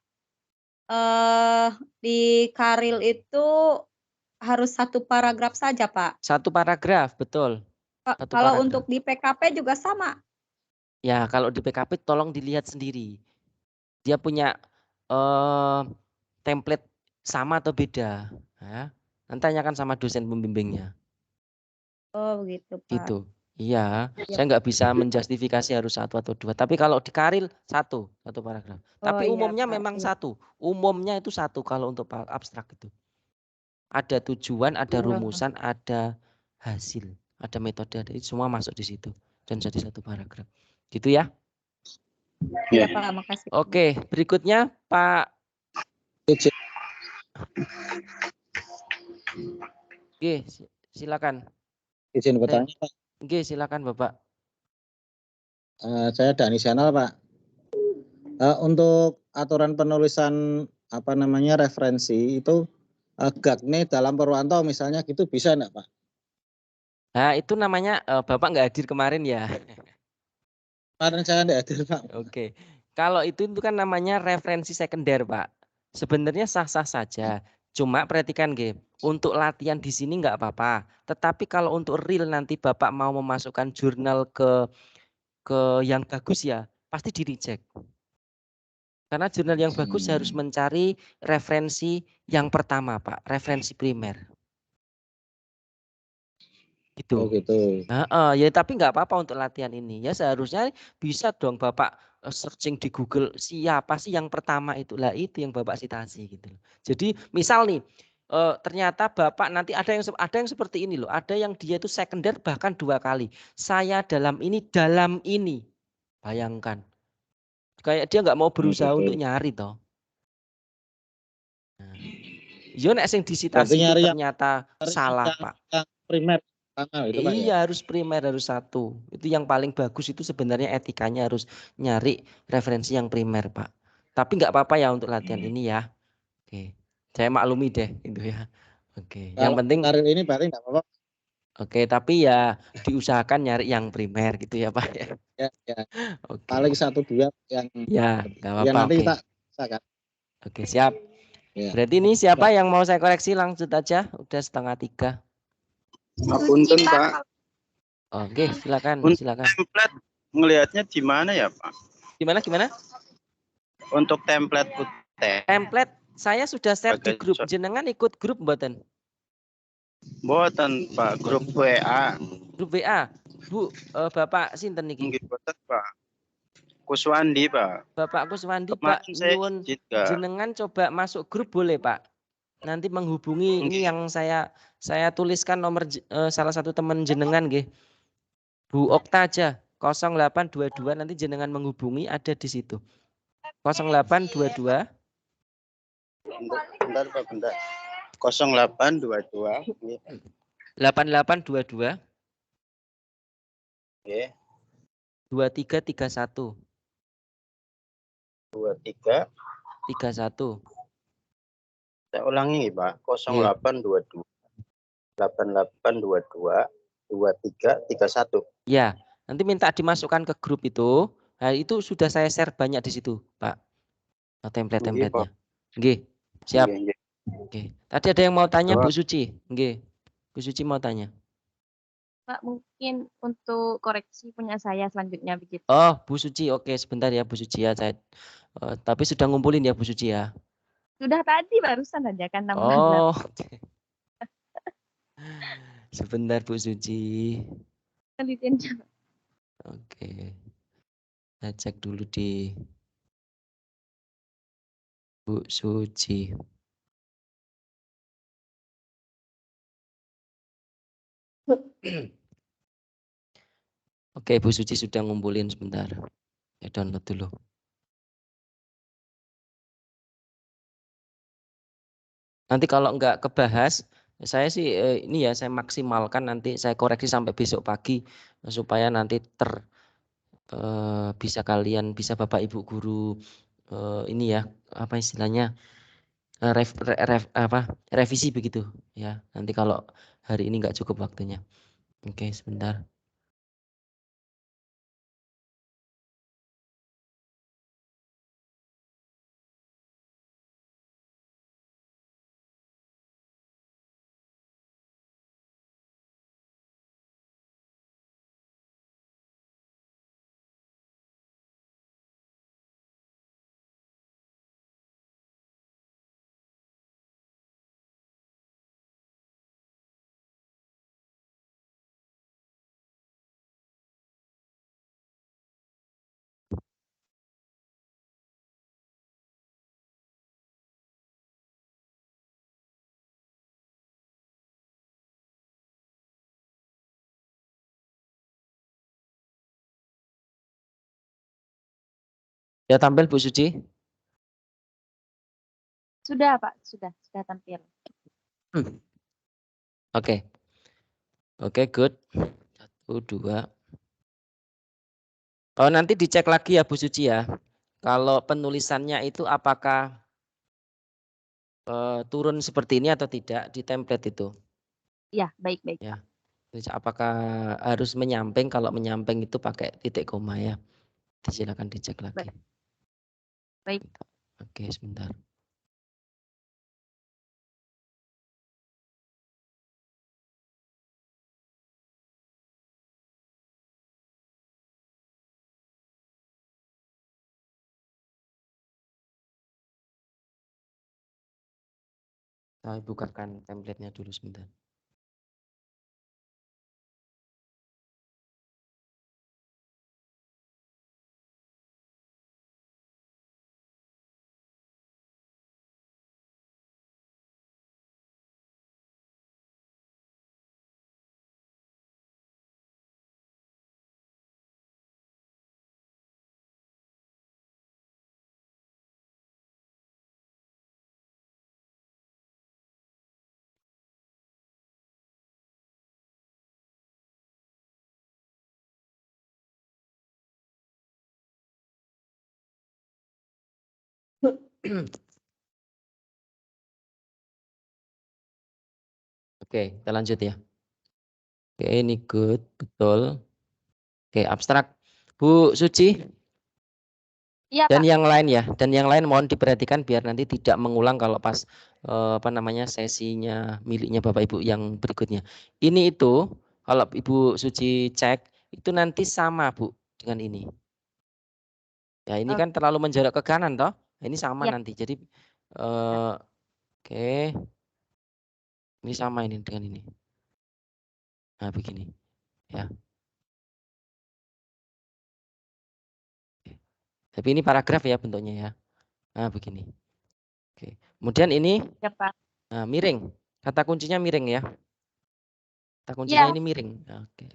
di Karil itu harus satu paragraf saja Pak. Satu paragraf, betul. Kalau untuk di PKP juga sama. Ya, kalau di PKP tolong dilihat sendiri. Dia punya template sama atau beda. Ya. Nanti tanyakan sama dosen pembimbingnya. Oh begitu Pak. Gitu Iya, saya nggak bisa menjustifikasi harus 1 atau 2. Tapi kalau di Karil satu paragraf. Tapi iya, umumnya Pak. memang Iya. 1. Umumnya itu 1 kalau untuk abstrak itu. Ada tujuan, ada rumusan, ada hasil, ada metode, ada itu semua masuk di situ dan jadi 1 paragraf. Gitu ya. Iya, Pak. Makasih. Oke, berikutnya Pak. Izin, Oke, silakan. izin bertanya, Pak. Oke, silakan Bapak. Saya Dani Channel, Pak. Untuk aturan penulisan referensi itu GAGNE dalam Purwanto misalnya gitu bisa enggak, Pak? Nah, itu namanya Bapak nggak hadir kemarin ya. Kemarin saya enggak hadir, Pak. Oke. Kalau itu kan namanya referensi sekunder, Pak. Sebenarnya sah-sah saja. Cuma perhatikan, G. Untuk latihan di sini nggak apa-apa. Tetapi kalau untuk real nanti Bapak mau memasukkan jurnal ke yang bagus ya, pasti di-reject. Karena jurnal yang bagus harus mencari referensi yang pertama, Pak. Referensi primer. Gitu. Oh gitu. Nah, ya tapi nggak apa-apa untuk latihan ini. Ya seharusnya bisa dong Bapak searching di Google siapa sih yang pertama itu. Lah itu yang Bapak citasi gitu. Jadi misal nih ternyata Bapak nanti ada yang seperti ini loh. Ada yang dia itu sekunder bahkan 2 kali. Saya dalam ini. Bayangkan. Kayak dia nggak mau berusaha untuk nyari toh. Nah, yo nek sing disitasi itu ternyata salah, Pak. Yang primer itu, Pak, Iya ya? harus primer, harus 1. Itu yang paling bagus itu sebenarnya etikanya harus nyari referensi yang primer, Pak. Tapi nggak apa-apa ya untuk latihan ini ya. Oke, saya maklumi deh itu ya. Oke, yang penting. Karir ini berarti nggak apa-apa. Oke, tapi ya diusahakan nyari yang primer gitu ya, Pak. Ya. Oke. Paling 1-2 yang. Ya, nggak apa-apa. Ya nanti Oke. kita usahakan. Oke, siap. Ya. Berarti ini siapa yang mau saya koreksi langsung aja. Udah 2:30. Punten, Pak. Oke, silakan. Template ngelihatnya di mana ya, Pak? Gimana? Untuk template putih. Template saya sudah share di grup. Jenengan ikut grup mboten? Mboten, Pak, grup WA. Grup WA. Bu, Bapak sinten niki? Nggih mboten, Pak. Kuswandi, Pak. Bapak Kuswandi, Kemarin Pak. saya Nyuwun juga. jenengan coba masuk grup boleh, Pak? Nanti menghubungi ini yang saya tuliskan nomor salah satu teman jenengan nggih. Bu Okta aja 0822 nanti jenengan menghubungi ada di situ. 0822 Bentar, Pak, bentar. 0822 8822 nggih. 2331 23 31. Saya ulangi, Pak. 0822 8822 2331. Ya, nanti minta dimasukkan ke grup itu. Nah, itu sudah saya share banyak di situ, Pak. Template-templatenya. Nggih. Siap. Oke. Tadi ada yang mau tanya Bu Suci. Nggih. Bu Suci mau tanya. Pak, mungkin untuk koreksi punya saya selanjutnya begitu. Oh, Bu Suci. Oke, sebentar ya Bu Suci ya. Saya tapi sudah ngumpulin ya Bu Suci ya. Sudah tadi barusan aja kan 16. Oh. Sebentar Bu Suci. Penelitiannya. Oke. Saya cek dulu di Bu Suci. Oke, Bu Suci sudah ngumpulin sebentar. Ya download dulu. Nanti kalau enggak kebahas, saya sih ini ya saya maksimalkan nanti saya koreksi sampai besok pagi supaya nanti bisa kalian bisa Bapak Ibu guru ini ya apa istilahnya revisi begitu ya. Nanti kalau hari ini enggak cukup waktunya. Oke, sebentar. Ya tampil Bu Suci. Sudah, Pak. Sudah tampil. Oke. Oke, good. 1, 2. Oh, nanti dicek lagi ya Bu Suci ya. Kalau penulisannya itu apakah turun seperti ini atau tidak di template itu. Ya, baik-baik. Ya. Apakah harus menyamping? Kalau menyamping itu pakai titik koma ya. Silakan dicek lagi. Baik. Oke, sebentar. Saya bukakan template-nya dulu sebentar. Oke, kita lanjut ya. Oke, ini good, betul. Oke, abstrak. Bu Suci. Iya, Dan Pak. yang lain ya, dan yang lain mohon diperhatikan biar nanti tidak mengulang kalau pas sesinya miliknya Bapak Ibu yang berikutnya. Ini itu kalau Ibu Suci cek itu nanti sama Bu dengan ini. Ya ini kan terlalu menjarak ke kanan toh. Ini sama Ya. nanti. Jadi oke. Ini sama ini dengan ini. Nah, begini. Ya. Tapi ini paragraf ya bentuknya ya. Nah, begini. Oke. Kemudian ini Ya, Pak. miring. Kata kuncinya miring ya. Kata kuncinya Ya. ini miring. Oke.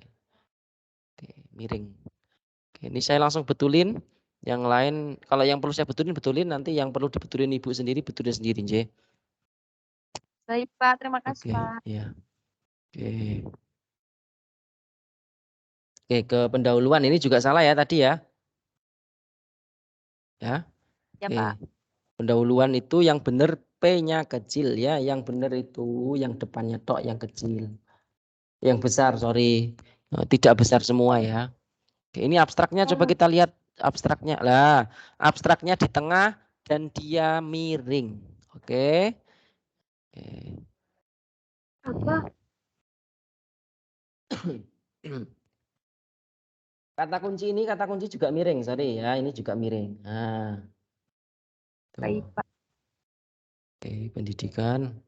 Oke, miring. Oke, ini saya langsung betulin. Yang lain kalau yang perlu saya betulin, nanti yang perlu dibetulin Ibu sendiri betulin sendiri, J. Baik, Pak. Terima kasih, Oke, Pak. ya. Oke. Oke, ke pendahuluan ini juga salah ya tadi ya. Ya. Ya, Oke. Pak. Pendahuluan itu yang benar P-nya kecil ya, yang benar itu yang depannya tok yang kecil. Yang besar, sorry. Tidak besar semua ya. Oke, ini abstraknya coba kita lihat abstraknya. Lah, abstraknya di tengah dan dia miring. Oke. Apa? Kata kunci juga miring, sorry ya, ini juga miring. Nah. Baik, Pak. Oke, pendidikan.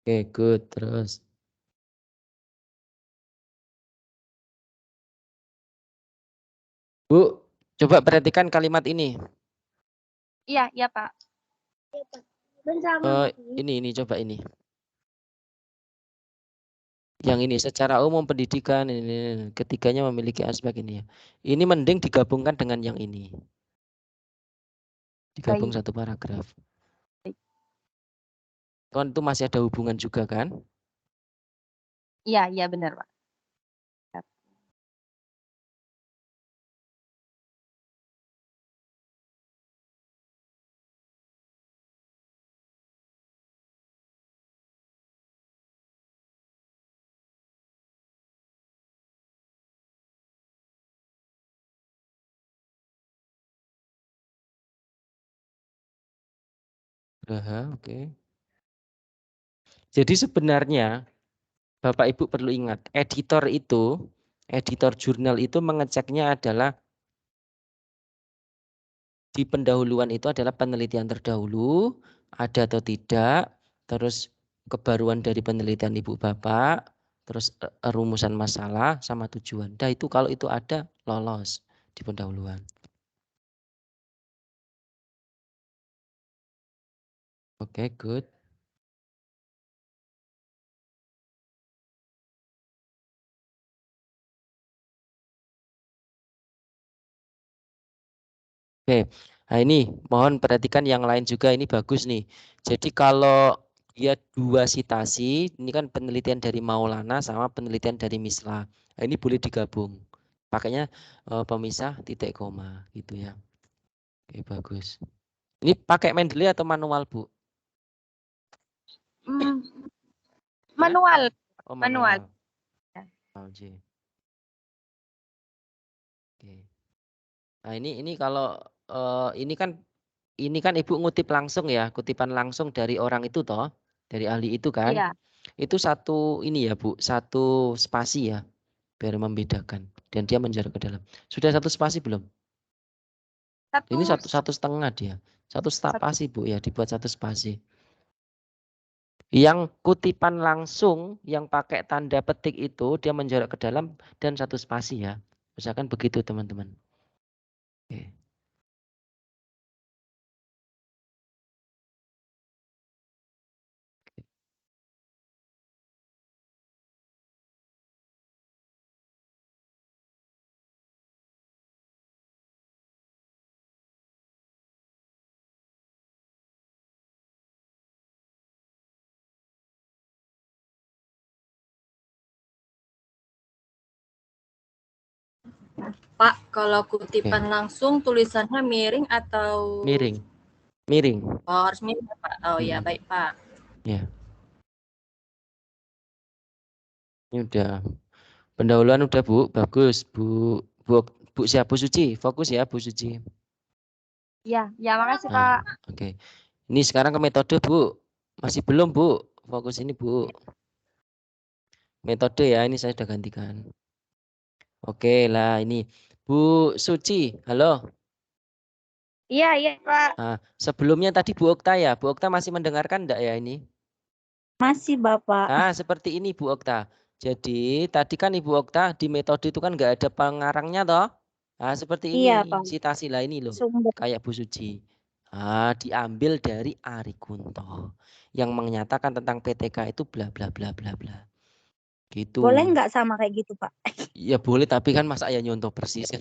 Oke, good. Terus. Bu, coba perhatikan kalimat ini. Iya, Pak. Ini coba ini. Yang ini secara umum pendidikan ini ketiganya memiliki aspek ini ya. Ini mending digabungkan dengan yang ini. Digabung Baik. satu paragraf. Baik. Kan itu masih ada hubungan juga kan? Iya, benar, Pak. Oke. Jadi sebenarnya Bapak Ibu perlu ingat, editor jurnal itu mengeceknya adalah di pendahuluan itu adalah penelitian terdahulu, ada atau tidak, terus kebaruan dari penelitian Ibu Bapak, terus rumusan masalah sama tujuan. Nah itu kalau itu ada lolos di pendahuluan. Oke, good. Oke, nah ini mohon perhatikan yang lain juga, ini bagus nih. Jadi kalau dia dua sitasi, ini kan penelitian dari Maulana sama penelitian dari Misla. Nah, ini boleh digabung. Pakainya pemisah titik koma gitu ya. Oke, bagus. Ini pakai Mendeley atau manual, Bu? Manual. Oh, Manual. Oke. Nah, ini kalau ini kan Ibu ngutip langsung ya, kutipan langsung dari orang itu toh, dari ahli itu kan. Iya. Itu satu ini ya, Bu, satu spasi ya, biar membedakan. Dan dia menjarak ke dalam. Sudah satu spasi belum? Ini satu setengah dia. Satu spasi, Bu, ya, dibuat satu spasi. Yang kutipan langsung yang pakai tanda petik itu dia menjarak ke dalam dan satu spasi ya. Misalkan begitu teman-teman. Oke. Pak, kalau kutipan langsung tulisannya miring atau Miring. Miring. Oh, harus miring, Pak. Oh ya, baik, Pak. Ya. Ini udah. Pendahuluan udah, Bu. Bagus, Bu. Bu siapa, Bu Suci? Fokus ya, Bu Suci. Iya, ya makasih, Nah, Pak. oke. Ini sekarang ke metode, Bu. Masih belum, Bu. Fokus ini, Bu. Metode ya, ini saya sudah gantikan. Oke lah, ini Bu Suci. Halo. Iya, Pak. Nah, sebelumnya tadi Bu Okta ya. Bu Okta masih mendengarkan enggak ya ini? Masih, Bapak. Nah, seperti ini Bu Okta. Jadi tadi kan Ibu Okta di metode itu kan enggak ada pengarangnya toh? Nah, seperti ini Iya, Pak. citasi lah ini loh. Sumber. Kayak Bu Suci. Nah, diambil dari Ari Kunto yang menyatakan tentang PTK itu bla bla bla bla bla. Gitu. Boleh nggak sama kayak gitu, Pak? Ya boleh, tapi kan masa ya nyontoh persis kan.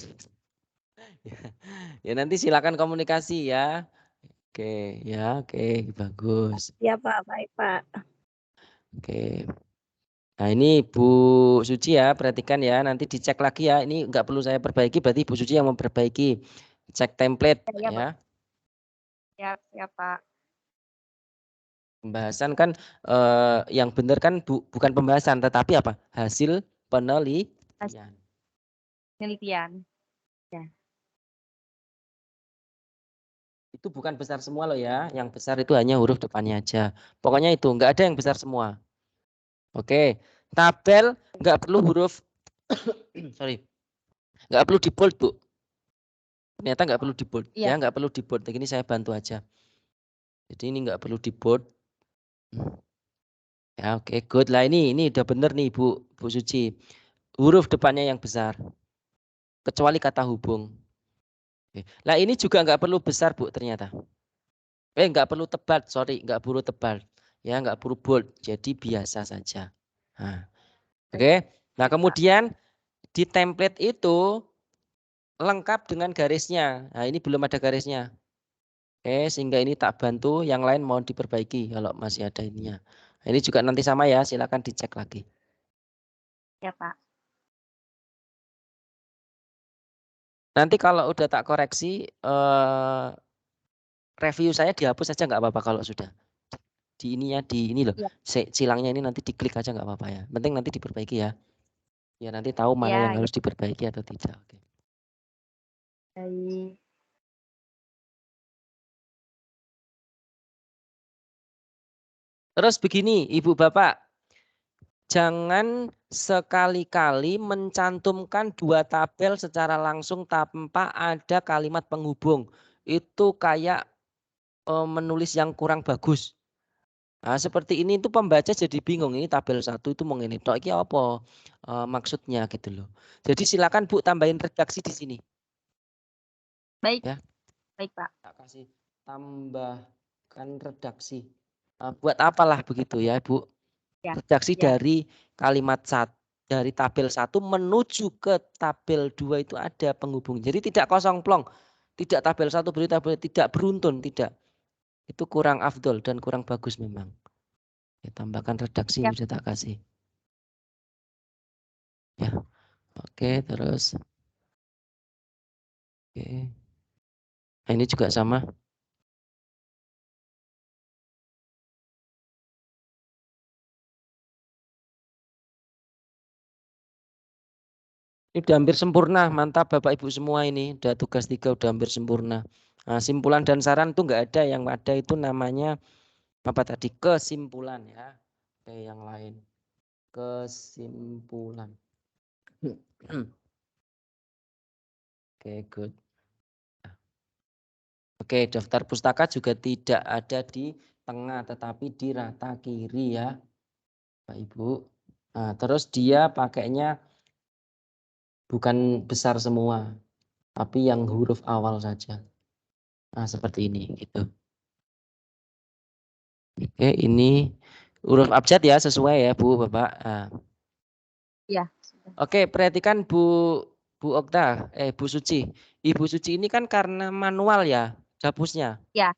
Ya nanti silakan komunikasi ya. Oke, ya, oke, bagus. Ya, Pak, baik, Pak. Oke. Nah, ini Bu Suci ya, perhatikan ya, nanti dicek lagi ya. Ini enggak perlu saya perbaiki, berarti Bu Suci yang memperbaiki. Cek template ya. Siap, Pak. Pembahasan kan yang benar kan bukan pembahasan, tetapi apa? Hasil penelitian. Penelitian. Ya. Itu bukan besar semua loh ya. Yang besar itu hanya huruf depannya aja. Pokoknya itu enggak ada yang besar semua. Oke. Tabel enggak perlu huruf sorry. Enggak perlu di bold, Bu. Ternyata enggak perlu di bold. Ya, enggak perlu di bold. Ini saya bantu aja. Jadi ini enggak perlu di bold. Ya, oke, good lah, ini udah bener nih Bu Suci. Huruf depannya yang besar. Kecuali kata hubung. Nah, ini juga enggak perlu besar, Bu, ternyata. Enggak perlu tebal, sorry, enggak perlu tebal. Ya, enggak perlu bold. Jadi biasa saja. Nah, oke. Nah, kemudian di template itu lengkap dengan garisnya. Nah, ini belum ada garisnya. Oke, sehingga ini tak bantu, yang lain mohon diperbaiki kalau masih ada ininya. Nah, ini juga nanti sama ya, silakan dicek lagi. Ya, Pak. Nanti kalau udah tak koreksi, review saya dihapus aja nggak apa-apa kalau sudah. Di ininya, di ini loh, silangnya ini nanti diklik aja nggak apa-apa ya. Penting nanti diperbaiki ya. Ya nanti tahu mana yang harus diperbaiki atau tidak. Oke. Baik. Terus begini, Ibu Bapak, jangan sekali-kali mencantumkan dua tabel secara langsung tanpa ada kalimat penghubung. Itu kayak menulis yang kurang bagus. Nah, seperti ini itu pembaca jadi bingung, ini tabel 1 itu mau ngene tok iki apa maksudnya gitu loh. Jadi silakan Bu tambahin redaksi di sini. Baik. Ya. Baik, Pak. Tak kasih tambahkan redaksi. Buat apalah begitu ya, Bu. Ya. Redaksi dari kalimat dari tabel 1 menuju ke tabel 2 itu ada penghubung. Jadi tidak kosong plong. tidak tabel 1 beri tabel tidak beruntun, tidak. Itu kurang afdol dan kurang bagus memang. Ya, tambahkan redaksi Ya. sudah tak kasih. Ya. Oke, terus. Oke. Nah, ini juga sama. Ini udah hampir sempurna, mantap Bapak Ibu semua ini. Udah tugas 3 udah hampir sempurna. Nah, simpulan dan saran tuh nggak ada, yang ada itu namanya apa tadi? Kesimpulan ya. Oke, yang lain. Kesimpulan. Oke, good. Oke, daftar pustaka juga tidak ada di tengah tetapi di rata kiri ya, Pak Ibu. Nah, terus dia pakainya bukan besar semua, tapi yang huruf awal saja. Nah, seperti ini gitu. Oke, ini huruf abjad ya, sesuai ya Bu, Bapak. Nah. Ya. Oke, perhatikan Bu Okta, Bu Suci. Ibu Suci ini kan karena manual ya, dapusnya. Ya.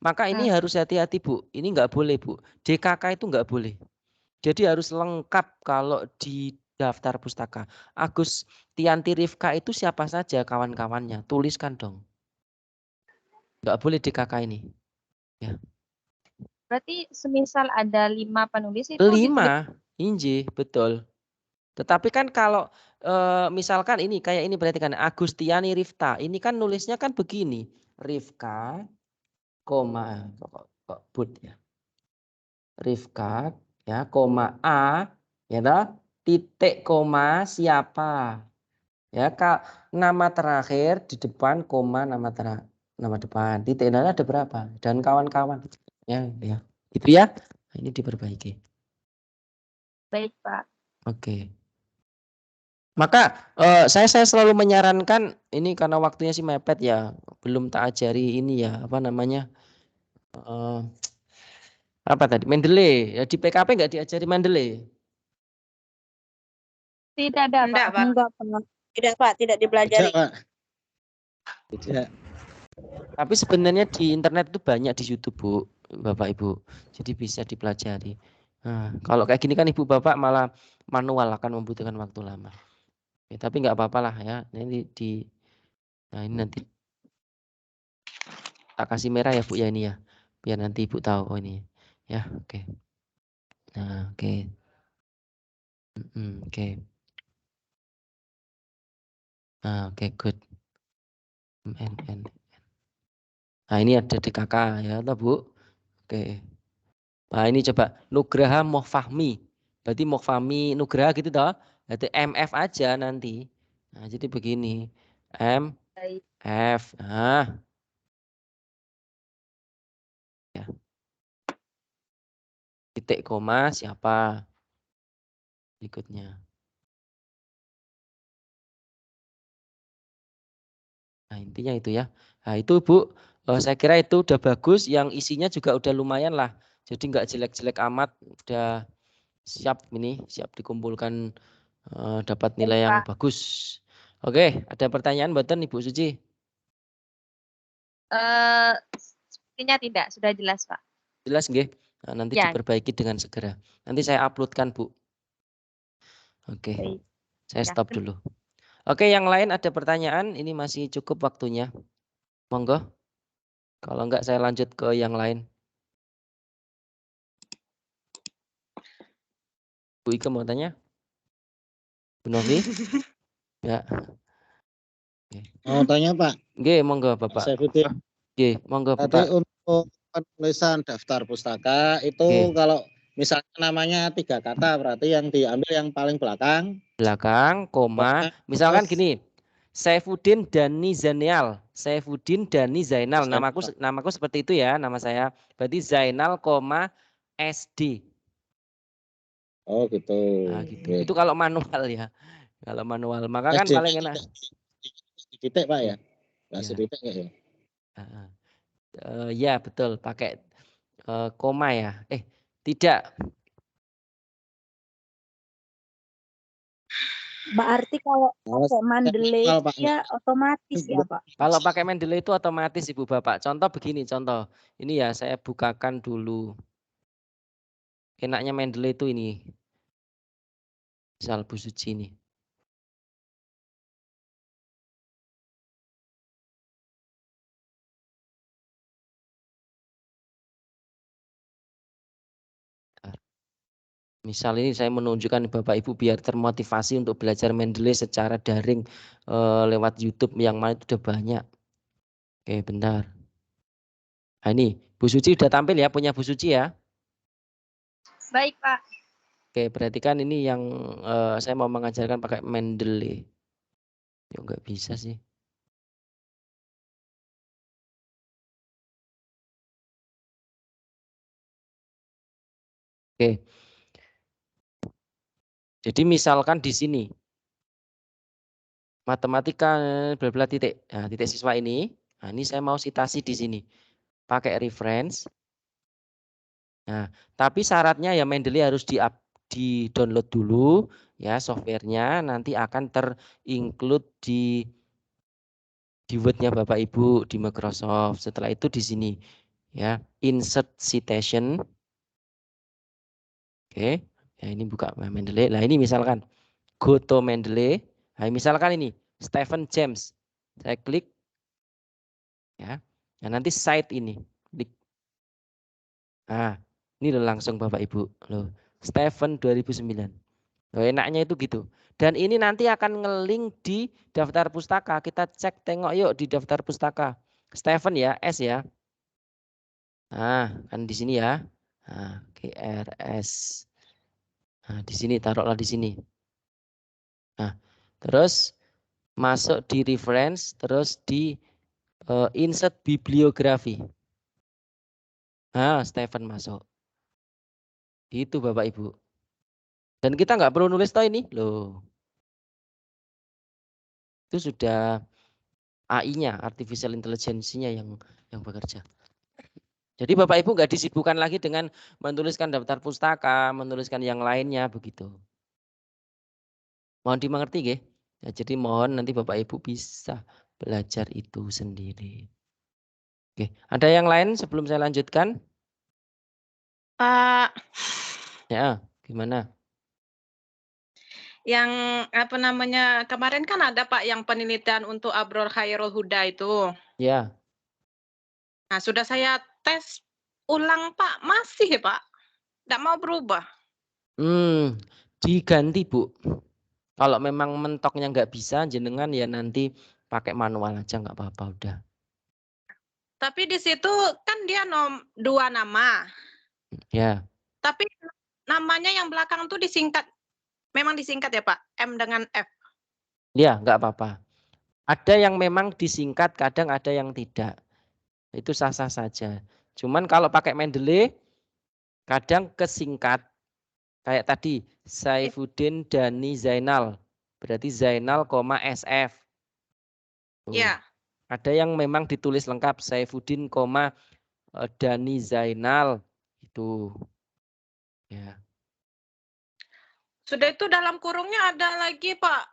Maka ini harus hati-hati Bu. Ini nggak boleh Bu. DKK itu nggak boleh. Jadi harus lengkap kalau di daftar pustaka. Agus Tianti Rifka itu siapa saja kawan-kawannya? Tuliskan dong. Nggak boleh DKK ini. Ya. Berarti semisal ada 5 penulis itu 5, inji, betul. Tetapi kan kalau misalkan ini kayak ini perhatikan Agustiani Rifta. Ini kan nulisnya kan begini. Rifka, koma, kok but ya. Rifka, ya, koma A, ya toh, titik koma siapa. Ya, nama terakhir di depan koma nama depan. Titik ada berapa? Dan kawan-kawan. Ya. Itu ya. Ini diperbaiki. Baik, Pak. Oke. Maka saya selalu menyarankan ini karena waktunya sih mepet ya. Belum tak ajari ini ya, apa namanya? Apa tadi? Mendeley. Ya di PKP nggak diajari Mendeley. Tidak ada, Enggak, Pak. Pak. Enggak, Pak. Tidak, Pak. Tidak dipelajari. Tidak, Pak. Tidak. Tapi sebenarnya di internet itu banyak di YouTube, Bu, Bapak Ibu. Jadi bisa dipelajari. Nah, kalau kayak gini kan Ibu Bapak malah manual akan membutuhkan waktu lama. Ya, tapi nggak apa-apa lah ya. Ini nah ini nanti tak kasih merah ya Bu ya ini ya. Biar nanti Ibu tahu oh ini. Ya, oke. Nah, oke. Oke. Nah, oke, good. Nah, ini ada DKK ya, toh Bu. Oke. Nah, ini coba Nugraha Mohfahmi. Berarti Mohfahmi Nugraha gitu toh. Berarti MF aja nanti. Nah, jadi begini. MF. Nah. Ya. Titik koma siapa? Berikutnya. Nah, intinya itu ya. Nah, itu Bu, saya kira itu udah bagus. Yang isinya juga udah lumayan lah. Jadi nggak jelek-jelek amat. Udah siap ini, siap dikumpulkan dapat nilai yang bagus. Oke, ada pertanyaan buatan Ibu Suci? Sepertinya tidak, sudah jelas, Pak. Jelas nggih? Nah, nanti Ya. diperbaiki dengan segera. Nanti saya uploadkan, Bu. Oke. Baik. Saya Ya. stop dulu. Oke, yang lain ada pertanyaan? Ini masih cukup waktunya. Monggo. Kalau enggak saya lanjut ke yang lain. Bu Ika mau tanya? Bu Novi? Ya. Mau tanya Pak? Nggih, monggo Bapak. Saifuddin. Nggih, monggo Tadi Bapak. untuk penulisan daftar pustaka itu kalau misalnya namanya 3 kata berarti yang diambil yang paling belakang. Belakang, koma. Misalkan gini. Saifuddin Dani Zainal. Saifuddin Dani Zainal. Namaku seperti itu ya, nama saya. Berarti Zainal, SD. Oh gitu. Nah, gitu. Itu kalau manual ya. Kalau manual, maka kan paling enak. Titik Pak ya? Kasih titik ya. Ya betul, pakai koma ya. Tidak. Berarti kalau pakai Mendeley Kalau Pak. ya otomatis ya Pak. Kalau pakai Mendeley itu otomatis Ibu Bapak. Contoh begini, contoh. Ini ya saya bukakan dulu. Enaknya Mendeley itu ini. Misal Bu Suci ini. Misal ini saya menunjukkan Bapak Ibu biar termotivasi untuk belajar Mendeley secara daring lewat YouTube yang mana itu udah banyak. Oke, bentar. Nah, ini Bu Suci udah tampil ya, punya Bu Suci ya. Baik, Pak. Oke, berarti kan ini yang saya mau mengajarkan pakai Mendeley. Ya nggak bisa sih. Oke. Jadi misalkan di sini matematika bla bla titik. Nah, titik siswa ini. Nah, ini saya mau citasi di sini. Pakai reference. Nah, tapi syaratnya ya Mendeley harus di download dulu ya softwarenya, nanti akan terinclude di Word-nya Bapak Ibu di Microsoft. Setelah itu di sini ya, insert citation. Oke. Ya ini buka Mendeley. Nah, ini misalkan go to Mendeley. Nah, misalkan ini Stephen James. Saya klik ya. Nah, nanti site ini. Klik. Nah, ini loh langsung Bapak Ibu. Loh, Stephen 2009. Loh, enaknya itu gitu. Dan ini nanti akan ngelink di daftar pustaka. Kita cek tengok yuk di daftar pustaka. Stephen ya, S ya. Nah, kan di sini ya. Nah, GRS. Nah, di sini taruhlah di sini. Nah, terus masuk di reference, terus di insert bibliografi. Nah, Stephen masuk. Itu Bapak Ibu. Dan kita nggak perlu nulis toh ini. Loh. Itu sudah AI-nya, artificial intelligence-nya yang bekerja. Jadi Bapak Ibu nggak disibukkan lagi dengan menuliskan daftar pustaka, menuliskan yang lainnya begitu. Mohon dimengerti nggih. Ya, jadi mohon nanti Bapak Ibu bisa belajar itu sendiri. Oke, ada yang lain sebelum saya lanjutkan? Pak, Ya, gimana? yang apa namanya kemarin kan ada Pak yang penelitian untuk Abrol Khairul Huda itu. Ya. Nah, sudah saya tes ulang Pak, masih Pak. Tidak mau berubah. Diganti Bu. Kalau memang mentoknya nggak bisa, jenengan ya nanti pakai manual aja nggak apa-apa udah. Tapi di situ kan dia 2 nama. Ya. Tapi namanya yang belakang tuh disingkat. Memang disingkat ya Pak, M dengan F. Ya, nggak apa-apa. Ada yang memang disingkat, kadang ada yang tidak. Itu sah-sah saja. Cuman kalau pakai Mendeley, kadang kesingkat. Kayak tadi, Saifuddin Dani Zainal. Berarti Zainal, SF. Ya. Ada yang memang ditulis lengkap, Saifuddin, Dani Zainal. Itu. Ya. Sudah itu dalam kurungnya ada lagi Pak,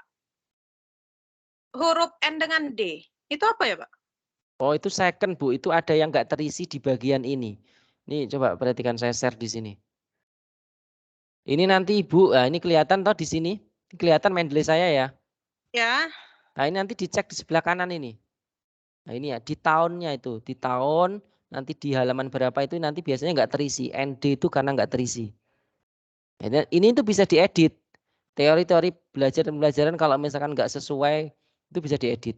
huruf N dengan D. Itu apa ya Pak? Oh itu second Bu, itu ada yang nggak terisi di bagian ini. Nih coba perhatikan saya share di sini. Ini nanti Ibu, nah ini kelihatan toh di sini. Kelihatan Mendeley saya ya. Ya. Nah ini nanti dicek di sebelah kanan ini. Nah ini ya di tahunnya itu, di tahun nanti di halaman berapa itu nanti biasanya nggak terisi. ND itu karena nggak terisi. Nah, ini itu bisa diedit. Teori-teori pembelajaran kalau misalkan nggak sesuai itu bisa diedit.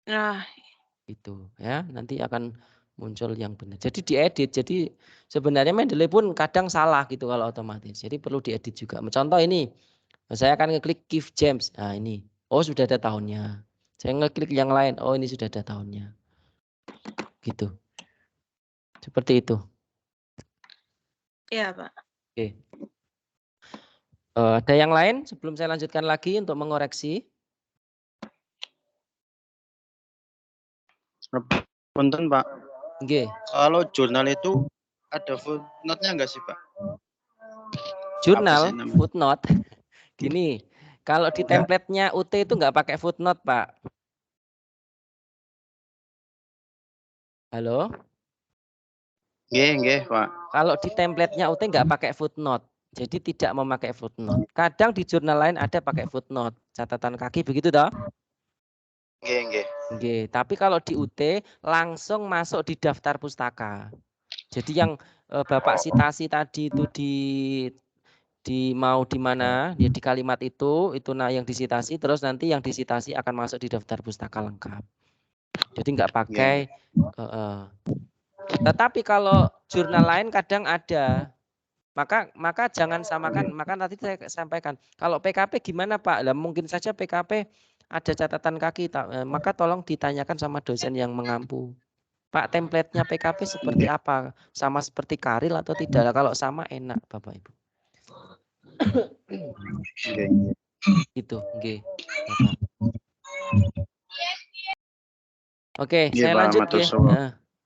Nah, Itu ya nanti akan muncul yang benar. Jadi diedit. Jadi sebenarnya Mendeley pun kadang salah gitu kalau otomatis. Jadi perlu diedit juga. Contoh ini, saya akan ngeklik Keith James. Nah ini, oh sudah ada tahunnya. Saya ngeklik yang lain, oh ini sudah ada tahunnya. Gitu. Seperti itu. Iya Pak. Oke. Ada yang lain sebelum saya lanjutkan lagi untuk mengoreksi? Punten Pak. Oke. Kalau jurnal itu ada footnote-nya enggak sih Pak? Jurnal, footnote. Gini, Kalau di template-nya UT itu nggak pakai footnote, Pak. Halo? Nggih, Pak. Kalau di template-nya UT nggak pakai footnote. Jadi tidak memakai footnote. Kadang di jurnal lain ada pakai footnote. Catatan kaki begitu toh? Nggih. Nggih, tapi kalau di UT langsung masuk di daftar pustaka. Jadi yang Bapak sitasi tadi itu di mau di mana ya di kalimat itu yang disitasi, terus nanti yang disitasi akan masuk di daftar pustaka lengkap. Jadi nggak pakai tetapi kalau jurnal lain kadang ada, maka jangan samakan. Maka nanti saya sampaikan kalau PKP gimana Pak, lah mungkin saja PKP ada catatan kaki, maka tolong ditanyakan sama dosen yang mengampu. Pak, template-nya PKP seperti apa, sama seperti Karil atau tidak? Lah, kalau sama enak Bapak Ibu. Gitu, nggih. Oke, saya lanjut nggih.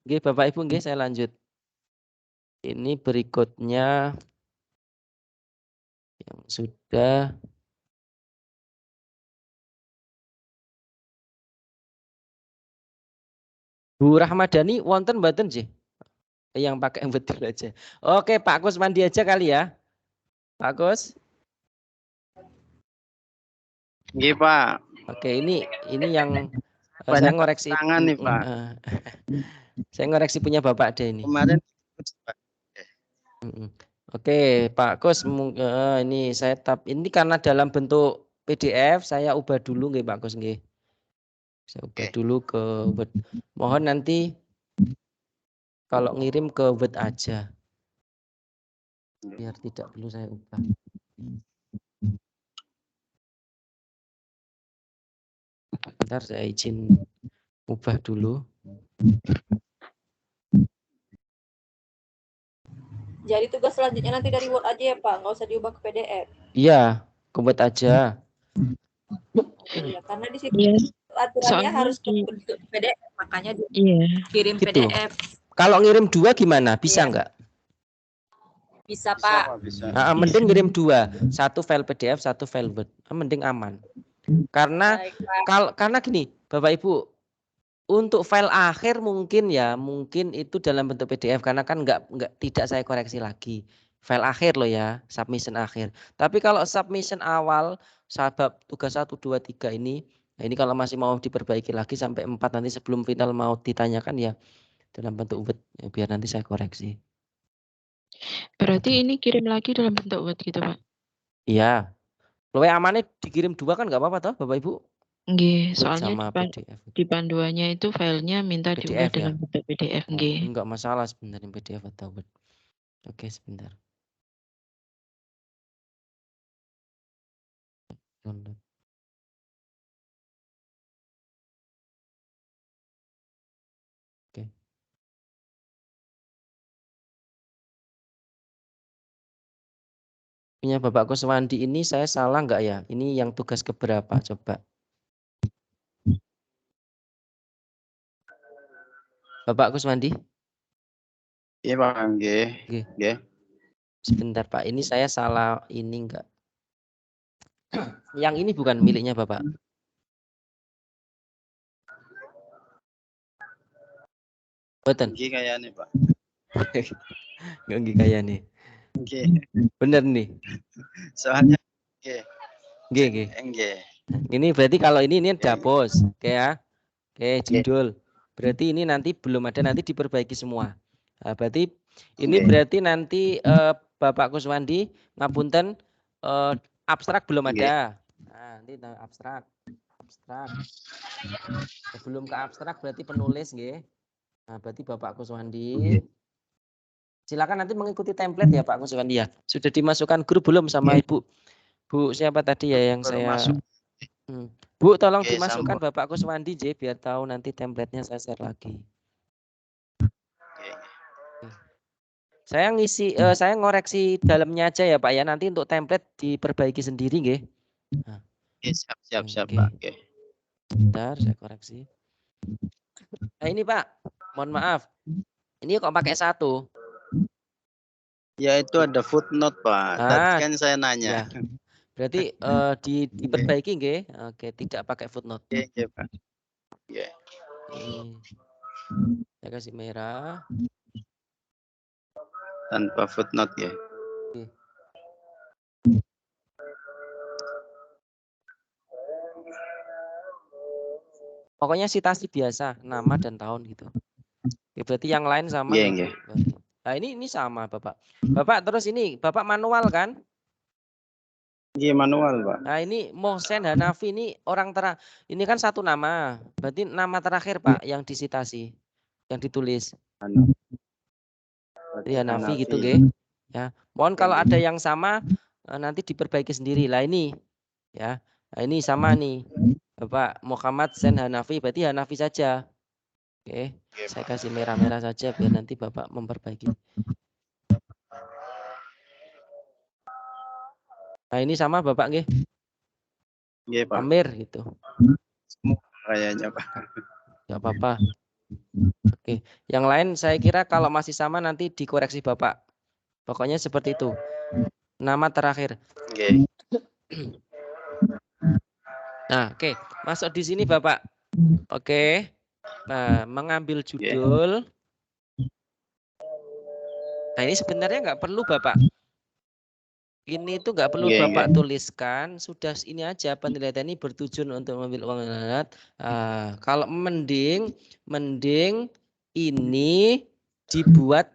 Nggih Bapak Ibu, nggih saya lanjut. Ini berikutnya yang sudah Bu Rahmadani wonten mboten sih? Yang pakai yang betul aja. Oke, Pak Kus mandi aja kali ya. Pak Kus. Nggih, Pak. Oke, ini yang saya ngoreksi tangan nih, Pak. Saya ngoreksi punya Bapak deh ini. Kemarin Pak. Oke, Pak Kus, ini saya ini karena dalam bentuk PDF saya ubah dulu nggih Pak Kus nggih. Saya ubah dulu ke Word. Mohon nanti kalau ngirim ke Word aja. Biar tidak perlu saya ubah. Bentar saya izin ubah dulu. Jadi tugas selanjutnya nanti dari Word aja ya Pak, nggak usah diubah ke PDF. Iya, ke Word aja. Iya, karena di situ aturannya harus ke PDF, makanya dikirim gitu. PDF. Kalau ngirim 2 gimana? Bisa nggak? Bisa Pak. Bisa. Nah, mending ngirim 2, 1 file PDF, 1 file Word. Mending aman. Karena karena gini, Bapak Ibu, untuk file akhir mungkin itu dalam bentuk PDF karena kan tidak saya koreksi lagi. File akhir loh ya, submission akhir. Tapi kalau submission awal, sabab tugas 1, 2, 3 ini, nah ini kalau masih mau diperbaiki lagi sampai 4 nanti sebelum final mau ditanyakan ya dalam bentuk Word, ya, biar nanti saya koreksi. Berarti ini kirim lagi dalam bentuk Word gitu Pak? Iya. Luwe amannya dikirim 2 kan nggak apa-apa toh Bapak Ibu? Nggih, Word soalnya sama PDF. di panduannya itu filenya minta diubah PDF ya? dalam bentuk PDF. Nggih. Enggak masalah sebenarnya PDF atau Word. Oke, sebentar. Download. Oke. Punya Bapak Kuswandi ini saya salah nggak ya? Ini yang tugas keberapa coba? Bapak Kuswandi? Iya Pak, nggih. Nggih. Sebentar Pak, ini saya salah ini enggak? Yang ini bukan miliknya Bapak. Betul. Nggih kayaknya Pak. Nggih kayaknya. Nggih. Bener nih. Soalnya nggih. Ini berarti kalau ini dapos, oke ya. Oke, judul. Berarti ini nanti belum ada, nanti diperbaiki semua. Nah, berarti ini berarti nanti Bapak Kuswandi ngapunten abstrak belum ada. Nah, nanti abstrak. Sebelum ke abstrak berarti penulis nggih. Nah, berarti Bapak Kuswandi. Silakan nanti mengikuti template ya Pak Kuswandi ya. Sudah dimasukkan grup belum sama Ibu? Bu siapa tadi ya yang saya masuk. Bu tolong dimasukkan Bapak Kuswandi J biar tahu nanti template-nya saya share lagi. Saya ngisi saya ngoreksi dalamnya aja ya Pak ya. Nanti untuk template diperbaiki sendiri nggih. Nah. Siap Pak. Oke. Bentar saya koreksi. Nah ini Pak, mohon maaf. Ini kok pakai 1? Ya itu ada footnote Pak. Tadi kan saya nanya. Ya. Berarti diperbaiki nggih? Oke, tidak pakai footnote. Oke, Pak. Oke. Ini saya kasih merah. Tanpa footnote ya. Oke. Pokoknya citasi biasa, nama dan tahun gitu. Oke, berarti yang lain sama Iya, nggih, Bu? Nah, ini sama, Bapak. Bapak terus ini, Bapak manual kan? Iya, manual, Pak. Nah, ini Mohsen Hanafi ini orang ini kan satu nama. Berarti nama terakhir, Pak, yang disitasi, yang ditulis. Iya, Hanafi gitu, nggih. Ya. Mohon kalau ada yang sama nanti diperbaiki sendiri. Lah ini ya. Nah, ini sama nih. Bapak Muhammad Sen Hanafi, berarti Hanafi saja. Oke, saya kasih merah-merah saja biar nanti Bapak memperbaiki. Nah, ini sama Bapak nggih? Nggih, Pak. Amir gitu. Kayaknya, Pak. Enggak apa-apa. Oke, yang lain saya kira kalau masih sama nanti dikoreksi Bapak. Pokoknya seperti itu. Nama terakhir. Oke. Nah, oke. Masuk di sini Bapak. Oke. Nah, mengambil judul. Nah, ini sebenarnya nggak perlu Bapak. Ini itu nggak perlu Bapak tuliskan. Sudah ini aja, penelitian ini bertujuan untuk mengambil uang alat. Kalau mending ini dibuat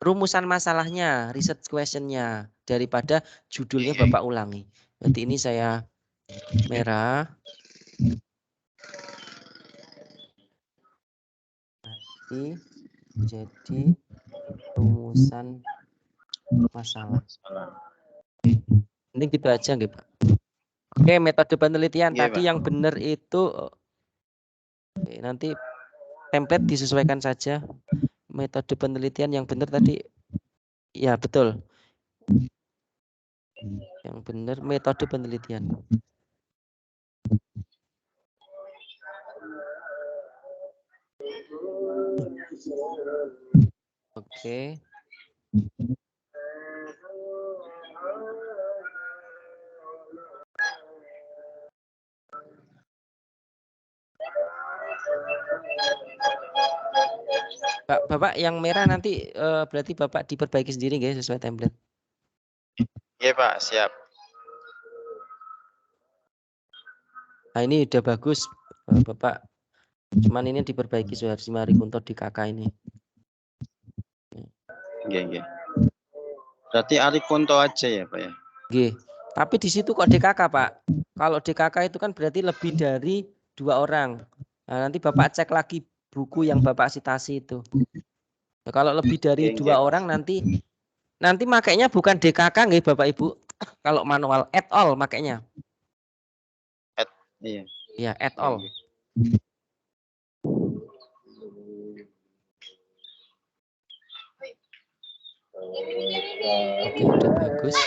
rumusan masalahnya, research questionnya, daripada judulnya Bapak ulangi. Berarti ini saya merah. Nanti jadi rumusan masalah. Ini gitu aja nggih, Pak. Oke, metode penelitian tadi yang benar itu nanti template disesuaikan saja. Metode penelitian yang benar tadi ya betul. Yang benar metode penelitian. Oke. Bapak yang merah nanti berarti Bapak diperbaiki sendiri nggih sesuai template. Iya, Pak, siap. Nah, ini udah bagus Bapak. Cuman ini diperbaiki Suharsi Marikunto di KK ini. Nggih. Berarti Arikunto aja ya, Pak ya? Nggih. Tapi di situ kok DKK, Pak. Kalau DKK itu kan berarti lebih dari 2 orang. Nah, nanti Bapak cek lagi buku yang Bapak citasi itu. Nah, kalau lebih dari 2 orang nanti makainya bukan DKK nggih Bapak Ibu. Kalau manual at all makainya. Iya. Iya, at all. Oke, udah bagus.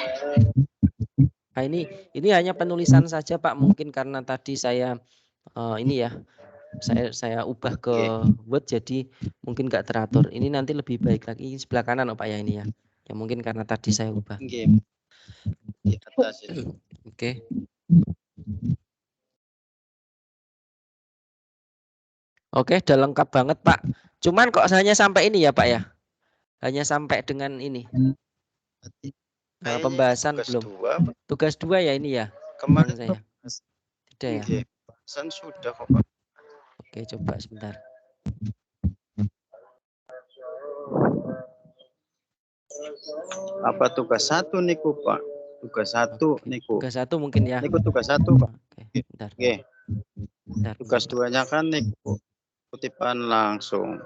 Nah, ini hanya penulisan saja Pak, mungkin karena tadi saya ini ya. Saya ubah ke Word jadi mungkin nggak teratur. Ini nanti lebih baik lagi sebelah kanan Pak ya ini ya. Ya mungkin karena tadi saya ubah. Di atas itu. Oke. Oke, udah lengkap banget Pak. Cuman kok hanya sampai ini ya Pak ya? Hanya sampai dengan ini. Nah, pembahasan tugas belum. 2, Tugas 2 ya ini ya. kemarin saya. Tidak ya. Pembahasan sudah kok, Pak. Oke, coba sebentar. Apa tugas 1 niku, Pak? Tugas 1 niku. Tugas 1 mungkin ya. Niku tugas 1, Pak. Oke, bentar. Bentar, tugas 2-nya kan niku kutipan langsung.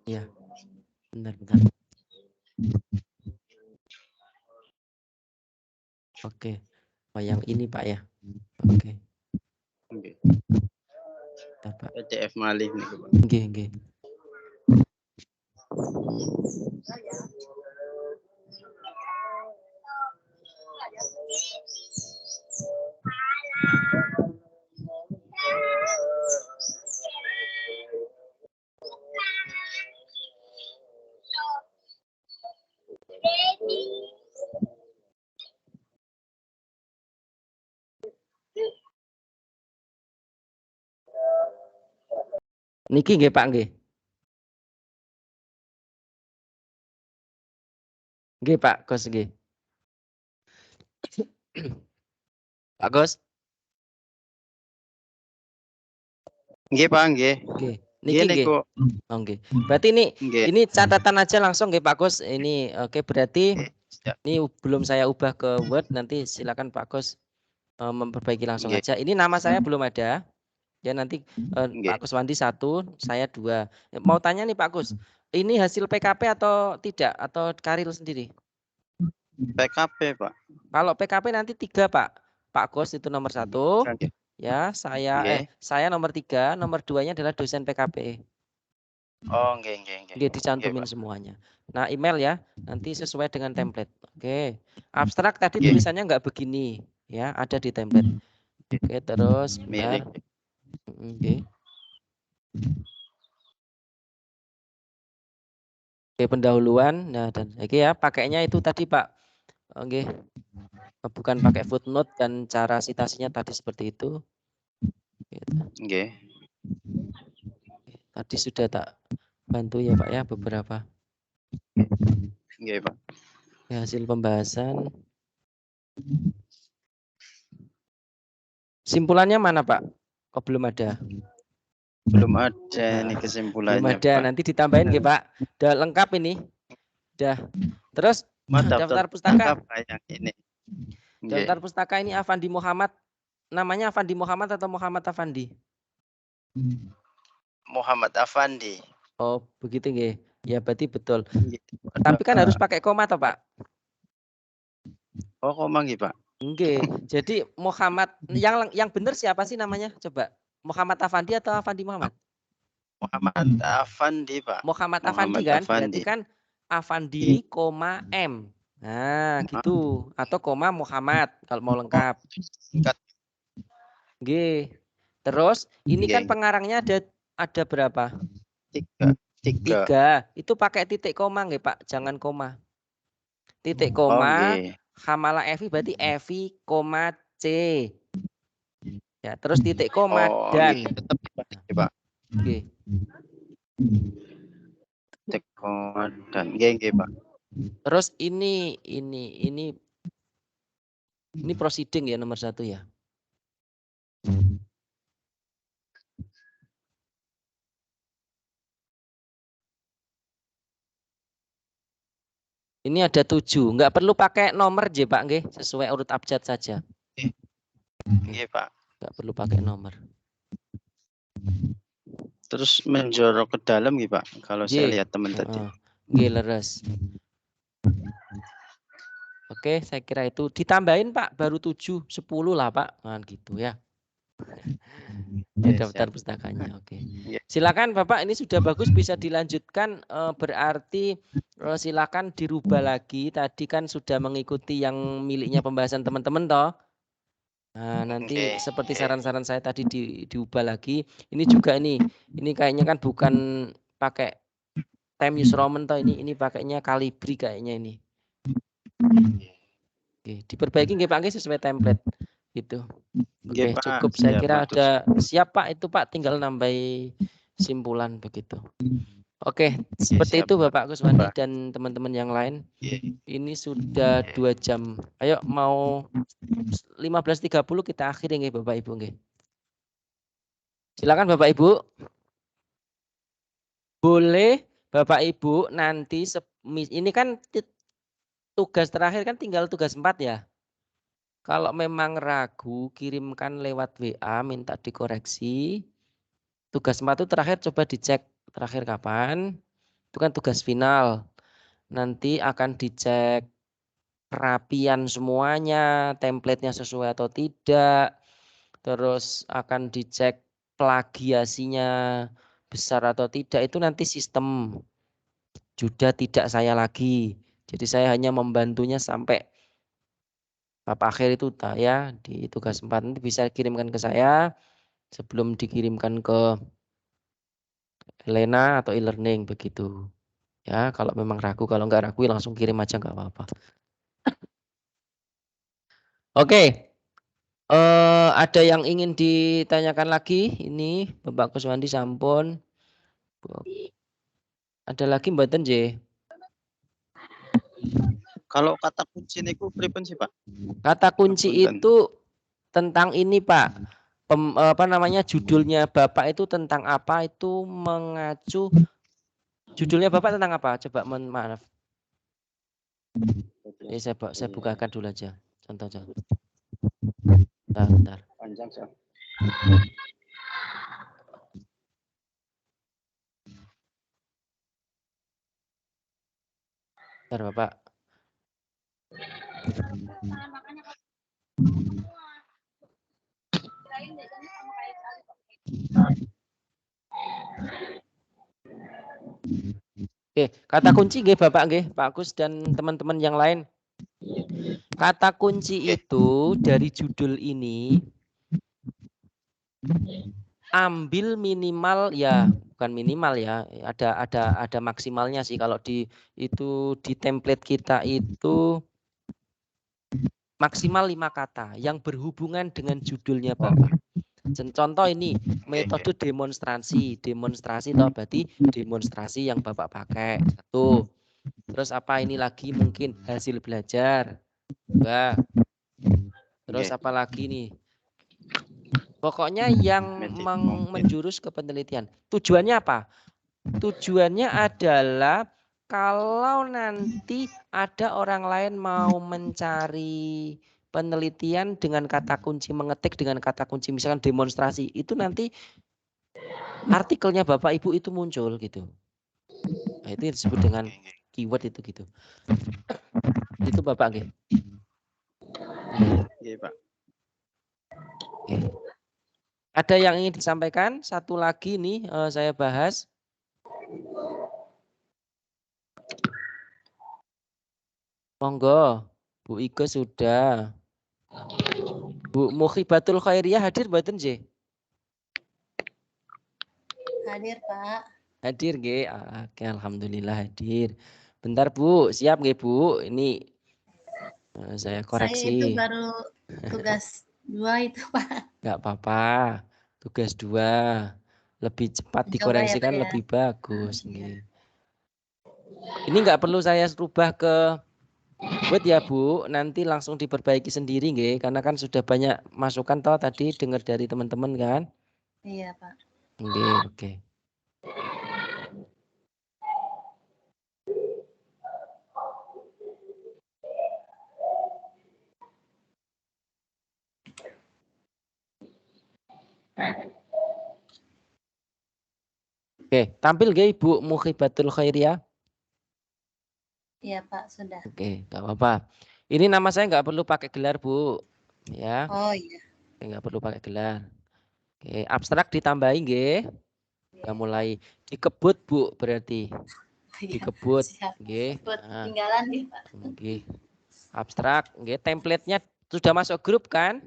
Iya. Bentar. Oke. Oh, yang ini Pak ya. Oke. Nggih. Pak. PDF malih niku, Pak. Nggih. Niki nggih Pak nggih. Nggih Pak Gus nggih. Pak Gus. Nggih Pak nggih. Nggih. Nggih Niki nggih. niku. Oh, nggih. Berarti ini catatan aja langsung nggih Pak Gus. Ini oke berarti ini belum saya ubah ke Word, nanti silakan Pak Gus memperbaiki langsung aja. Ini nama saya belum ada. Ya nanti Pak Kuswandi 1, saya 2. Mau tanya nih Pak Gus, ini hasil PKP atau tidak atau Karil sendiri? PKP Pak. Kalau PKP nanti 3 Pak. Pak Gus itu nomor 1. Ya, saya nomor 3, nomor 2-nya adalah dosen PKP. Oh, nggih. Nggih dicantumin semuanya. Nah, email ya, nanti sesuai dengan template. Oke. Abstrak tadi tulisannya enggak begini, ya, ada di template. Oke, terus benar. Oke. Oke, pendahuluan. Nah, dan oke ya, pakainya itu tadi Pak. Oke. Bukan pakai footnote dan cara citasinya tadi seperti itu. Oke. Tadi sudah tak bantu ya Pak ya beberapa. Oke Pak. Ya, hasil pembahasan. Simpulannya mana Pak? Oh belum ada. Belum ada ini kesimpulannya. Belum ada, Pak. nanti ditambahin nggih Pak. Udah lengkap ini. Udah. Terus daftar pustaka. Yang ini. Daftar pustaka ini Afandi Muhammad. Namanya Afandi Muhammad atau Muhammad Afandi? Muhammad Afandi. Oh, begitu nggih. Ya berarti betul. Tapi kan harus pakai koma toh, Pak? Oh, koma nggih, Pak. Nggih. Jadi Muhammad yang benar siapa sih namanya? Coba. Muhammad Afandi atau Afandi Muhammad? Muhammad Afandi, Pak. Muhammad Afandi kan? Berarti kan Afandi, koma M. Nah, gitu. Atau koma Muhammad kalau mau lengkap. Nggih. Terus ini kan pengarangnya ada berapa? 3. Itu pakai titik koma nggih, Pak? Jangan koma. Titik koma, hamalah Evi berarti Evi, koma C. Ya, terus titik koma dan tetap Pak. Nggih. Titik koma dan nggih, Pak. Terus ini proceeding ya nomor 1 ya. Ini ada 7, nggak perlu pakai nomor J Pak nggih, sesuai urut abjad saja. Nggih, Pak. Nggak perlu pakai nomor. Terus menjorok ke dalam nggih, Pak, kalau saya lihat teman tadi. Nggih, leres. Oke, saya kira itu ditambahin Pak, baru 7, 10 lah Pak. Nah, gitu ya. Daftar pustakanya. Oke. Silakan Bapak, ini sudah bagus, bisa dilanjutkan, berarti silakan dirubah lagi. Tadi kan sudah mengikuti yang miliknya pembahasan teman-teman toh. Nah, nanti seperti saran-saran saya tadi diubah lagi. Ini juga ini kayaknya kan bukan pakai time use Roman toh, ini pakainya Calibri kayaknya ini. Oke, diperbaiki nggih Pak nggih sesuai template gitu. Oke, cukup saya kira ada siap Pak itu Pak, tinggal nambahi simpulan begitu. Oke, seperti itu Bapak Kuswandi dan teman-teman yang lain. Ini sudah 2 jam. Ayo mau 15.30 kita akhiri nggih Bapak Ibu nggih. Silakan Bapak Ibu. Boleh Bapak Ibu nanti ini kan tugas terakhir kan tinggal tugas 4 ya. Kalau memang ragu, kirimkan lewat WA, minta dikoreksi. Tugas 4 itu terakhir coba dicek terakhir kapan. Itu kan tugas final. Nanti akan dicek kerapian semuanya, template-nya sesuai atau tidak. Terus akan dicek plagiasinya besar atau tidak. Itu nanti sistem. Sudah tidak saya lagi. Jadi saya hanya membantunya sampai Bapak akhir itu ya di tugas 4 nanti bisa kirimkan ke saya sebelum dikirimkan ke Elena atau e-learning begitu. Ya, kalau memang ragu, kalau nggak ragu langsung kirim aja nggak apa-apa. Oke. Ada yang ingin ditanyakan lagi? Ini Bapak Kuswandi sampun. Ada lagi mboten J? Kalau kata kunci niku pripun sih, Pak? Kata kunci Punten. itu tentang ini, Pak. Apa namanya, judulnya Bapak itu tentang apa? Itu mengacu judulnya Bapak tentang apa? Coba maaf. Saya bukakan dulu aja. Contoh. Bentar. Panjang, Sir. Bentar, Bapak. Oke, kata kunci nggih Bapak nggih, Pak Agus dan teman-teman yang lain. Kata kunci itu dari judul ini ambil minimal ya, bukan minimal ya, ada maksimalnya sih kalau di template kita itu maksimal 5 kata yang berhubungan dengan judulnya Bapak. Contoh ini metode demonstrasi toh berarti demonstrasi yang Bapak pakai. 1. Terus apa ini lagi mungkin hasil belajar. 2. Terus apa lagi nih? Pokoknya yang menjurus ke penelitian. Tujuannya apa? Tujuannya adalah kalau nanti ada orang lain mau mencari penelitian dengan kata kunci, mengetik dengan kata kunci misalkan demonstrasi, itu nanti artikelnya Bapak Ibu itu muncul gitu. Nah, itu disebut dengan keyword itu gitu. Itu Bapak nggih. Iya, Pak. Oke. Ada yang ingin disampaikan? Satu lagi nih saya bahas. Monggo, Bu Ike sudah. Bu Mukhibatul Khairiyah hadir mboten nggih? Hadir, Pak. Hadir nggih. Oke, alhamdulillah hadir. Bentar Bu, siap nggih Bu? Ini saya koreksi. Saya itu baru tugas 2 itu, Pak. Enggak apa-apa. Tugas 2. Lebih cepat Mencoba dikoreksi ya, Pak, kan ya. lebih bagus nggih. Ini enggak perlu saya rubah ke Word ya Bu, nanti langsung diperbaiki sendiri nggih, karena kan sudah banyak masukan toh tadi dengar dari teman-teman kan? Iya, Pak. Nggih, oke. Oke, tampil nggih Ibu Mukhibatul Khairiyah? Iya, Pak, sudah. Oke, enggak apa-apa. Ini nama saya enggak perlu pakai gelar, Bu. Ya. Oh, iya. Enggak perlu pakai gelar. Oke, abstrak ditambahin nggih. Udah mulai dikebut, Bu, berarti. Dikebut, nggih. Nah, Tinggalan nih, Pak. nggih. Abstrak, nggih. Template-nya sudah masuk grup kan?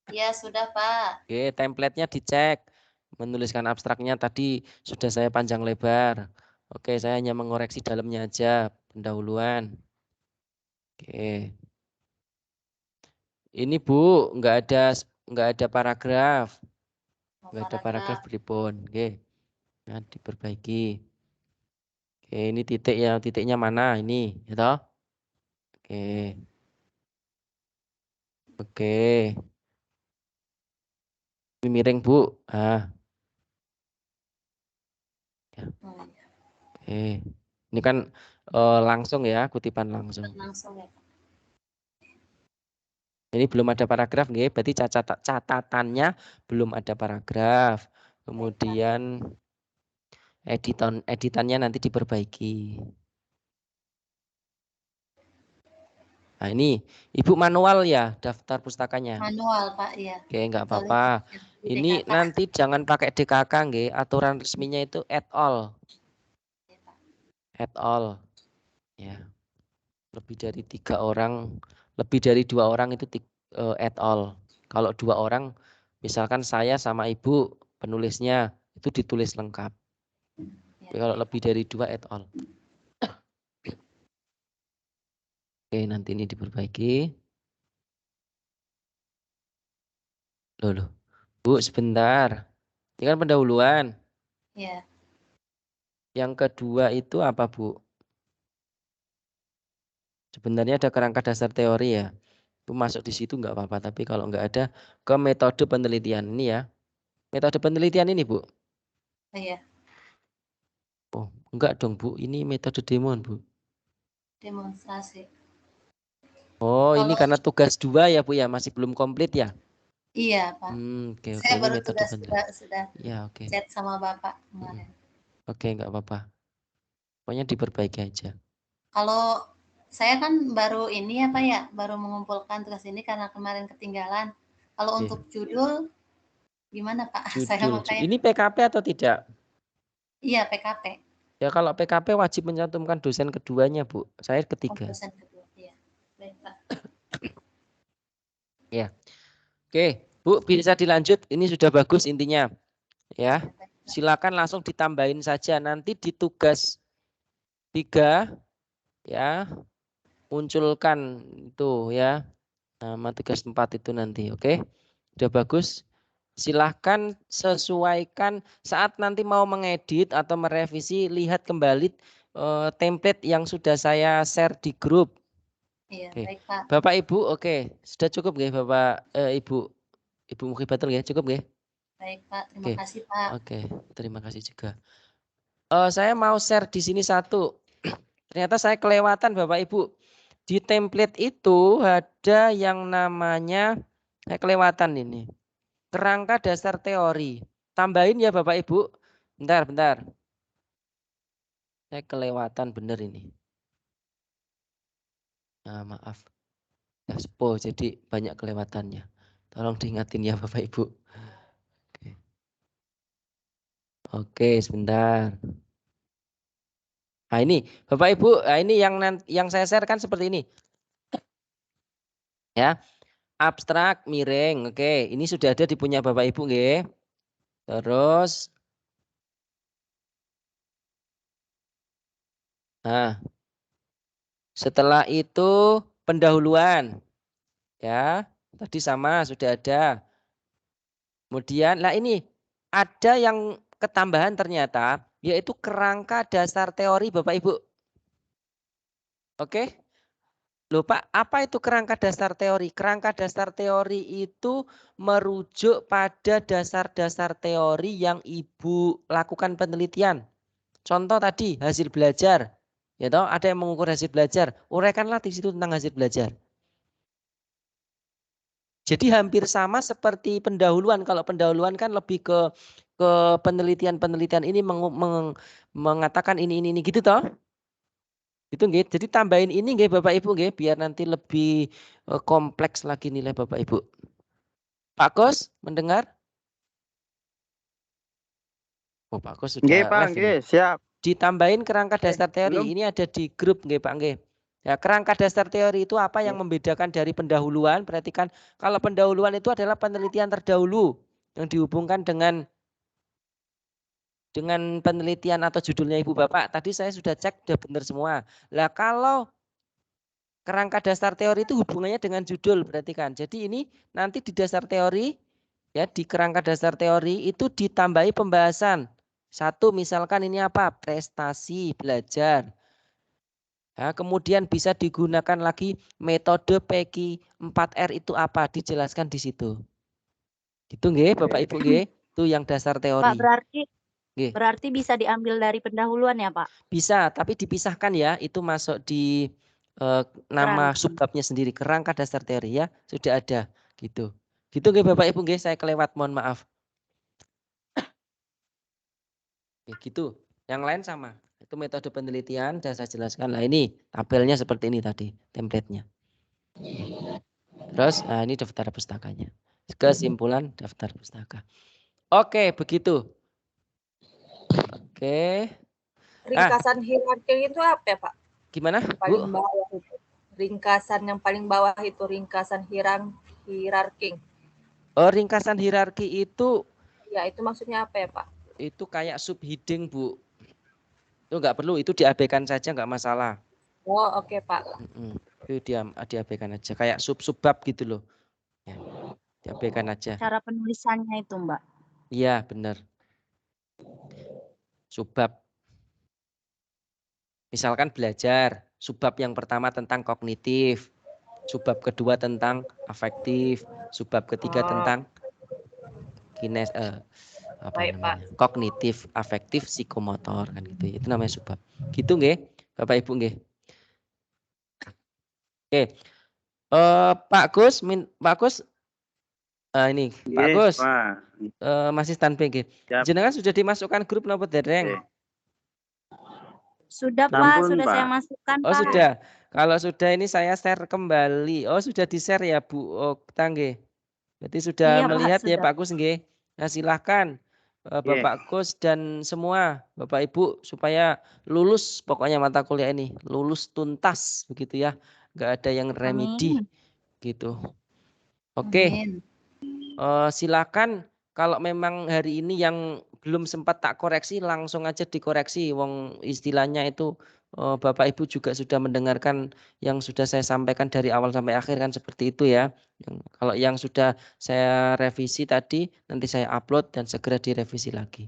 Iya, sudah, Pak. Oke, template-nya dicek. Menuliskan abstraknya tadi sudah saya panjang lebar. Oke, saya hanya mengoreksi dalamnya aja, pendahuluan. Oke. Ini Bu, nggak ada paragraf. Nggak ada paragraf pripun. Oke. Nah, diperbaiki. Oke, ini titiknya mana ini, ya toh? Oke. Oke. Ini miring, Bu. Ya. Oke. Ini kan langsung ya, kutipan langsung. Langsung ya, Pak. Ini belum ada paragraf, nggih. Berarti catatannya belum ada paragraf. Kemudian editannya nanti diperbaiki. Nah, ini Ibu manual ya daftar pustakanya? Manual, Pak, ya. Oke, enggak apa-apa. Ini nanti jangan pakai DKK, nggih. Aturan resminya itu at all. At all. Ya. Lebih dari 3 orang, lebih dari 2 orang itu at all. Kalau 2 orang, misalkan saya sama Ibu penulisnya itu ditulis lengkap. Tapi kalau lebih dari 2 at all. Oke, nanti ini diperbaiki. Loh. Bu, sebentar. Ini kan pendahuluan. Iya. Yang kedua itu apa, Bu? Sebenarnya ada kerangka dasar teori ya. Itu masuk di situ nggak apa-apa. Tapi kalau nggak ada, ke metode penelitian ini ya. Metode penelitian ini, Bu. Iya, Oh, enggak dong, Bu. Ini metode demo, Bu. demonstrasi. Oh, ini Kalau karena tugas 2 ya, Bu ya. Masih belum komplit ya. iya, Pak. Oke, Saya ini baru metode sudah penelitian. sudah Ya, oke. chat sama Bapak kemarin. Oke, nggak apa-apa. Pokoknya diperbaiki aja. Kalau saya kan baru ini ya Pak ya, baru mengumpulkan tugas ini karena kemarin ketinggalan. Kalau Oke. untuk judul gimana Pak? Saya Judul. makanya Ini PKP atau tidak? iya PKP. Ya kalau PKP wajib mencantumkan dosen keduanya, Bu. Saya ketiga. Dosen kedua. Iya. Baik, Pak. Ya. Oke, Bu, bisa dilanjut. Ini sudah bagus intinya. Ya. Silakan langsung ditambahin saja nanti di tugas 3 ya. Munculkan itu ya. Nama tugas 4 itu nanti, oke? Sudah bagus. Silahkan sesuaikan saat nanti mau mengedit atau merevisi, lihat kembali template yang sudah saya share di grup. Iya, Oke. baik Pak. Bapak Ibu, oke, sudah cukup nggih Bapak Ibu Mukhibatul ya, cukup nggih? Baik Pak, terima Oke. kasih Pak. Oke, terima kasih juga. Saya mau share di sini satu. Ternyata saya kelewatan Bapak Ibu. Di template itu ada yang namanya, saya kelewatan ini. Kerangka dasar teori. Tambahin ya Bapak Ibu. Bentar. Saya kelewatan bener ini. Nah, maaf. Ya, Spo, jadi banyak kelewatannya. Tolong diingatin ya Bapak Ibu. Oke, sebentar. Nah ini Bapak Ibu, nah ini yang saya share kan seperti ini. Ya. Abstrak miring. Oke, ini sudah ada di punya Bapak Ibu nggih. Terus nah, setelah itu pendahuluan. Ya, tadi sama sudah ada. Kemudian, lah ini ada yang ketambahan ternyata, yaitu kerangka dasar teori Bapak Ibu. Oke? Loh Pak, apa itu kerangka dasar teori? Kerangka dasar teori itu merujuk pada dasar-dasar teori yang Ibu lakukan penelitian. Contoh tadi hasil belajar. Ya toh, ada yang mengukur hasil belajar. Uraikanlah di situ tentang hasil belajar. Jadi hampir sama seperti pendahuluan. Kalau pendahuluan kan lebih ke penelitian-penelitian ini mengatakan ini gitu toh. Itu nggih. Jadi tambahin ini nggih Bapak Ibu nggih biar nanti lebih kompleks lagi nilai Bapak Ibu. Pak Kos mendengar? Oh, Pak Kos sudah Nggih, Pak, live ini. nggih, siap. Ditambahin kerangka dasar teori. belum. Ini ada di grup nggih Pak nggih. Ya, kerangka dasar teori itu apa yang membedakan dari pendahuluan? Perhatikan kalau pendahuluan itu adalah penelitian terdahulu yang dihubungkan dengan penelitian atau judulnya Ibu Bapak. Tadi saya sudah cek sudah benar semua. Lah kalau kerangka dasar teori itu hubungannya dengan judul, perhatikan. Jadi ini nanti di dasar teori ya di kerangka dasar teori itu ditambahi pembahasan. Satu misalkan ini apa? Prestasi belajar. Ya, kemudian bisa digunakan lagi metode PEKI 4R itu apa? Dijelaskan di situ. Gitu nggih Bapak Ibu nggih. Itu yang dasar teori. Pak, berarti bisa diambil dari pendahuluan ya, Pak? Bisa, tapi dipisahkan ya. Itu masuk di nama subbabnya sendiri, kerangka dasar teori ya. Sudah ada gitu. Gitu nggih Bapak Ibu nggih, saya kelewat, mohon maaf. Gitu. Yang lain sama. Itu metode penelitian sudah saya jelaskan. Nah, ini tabelnya seperti ini tadi, template-nya. Terus nah ini daftar pustakanya. Kesimpulan daftar pustaka. Oke, begitu. Oke. Ringkasan hierarki itu apa ya, Pak? Gimana, Paling Bu? bawah itu. Ringkasan yang paling bawah itu ringkasan hierarki. Oh, ringkasan hierarki itu. Ya, itu maksudnya apa ya, Pak? Itu kayak subheading, Bu. Itu nggak perlu, itu diabaikan saja nggak masalah. Oh, oke, Pak. Itu diabaikan aja, kayak sub-subbab gitu loh. Ya, diabaikan aja. Cara penulisannya itu, Mbak. Iya, benar. Subbab. Misalkan belajar, subbab yang pertama tentang kognitif, subbab kedua tentang afektif, subbab ketiga tentang kognitif, afektif, psikomotor kan gitu. Itu namanya subbab. Gitu nggih, Bapak Ibu nggih. Oke. Pak Gus, ini Pak Gus. Masih standby nggih. Jenengan sudah dimasukkan grup napa dereng? Sudah Pak, sudah saya masukkan Pak. Oh sudah. Kalau sudah ini saya share kembali. Oh sudah di-share ya Bu Okta nggih. Berarti sudah melihat ya Pak Gus nggih. Nah silahkan Bapak Gus dan semua Bapak Ibu supaya lulus pokoknya mata kuliah ini. Lulus tuntas begitu ya. Nggak ada yang remedi gitu. Oke. Silakan kalau memang hari ini yang belum sempat tak koreksi langsung aja dikoreksi. Wong istilahnya itu Bapak Ibu juga sudah mendengarkan yang sudah saya sampaikan dari awal sampai akhir kan seperti itu ya. Kalau yang sudah saya revisi tadi nanti saya upload dan segera direvisi lagi.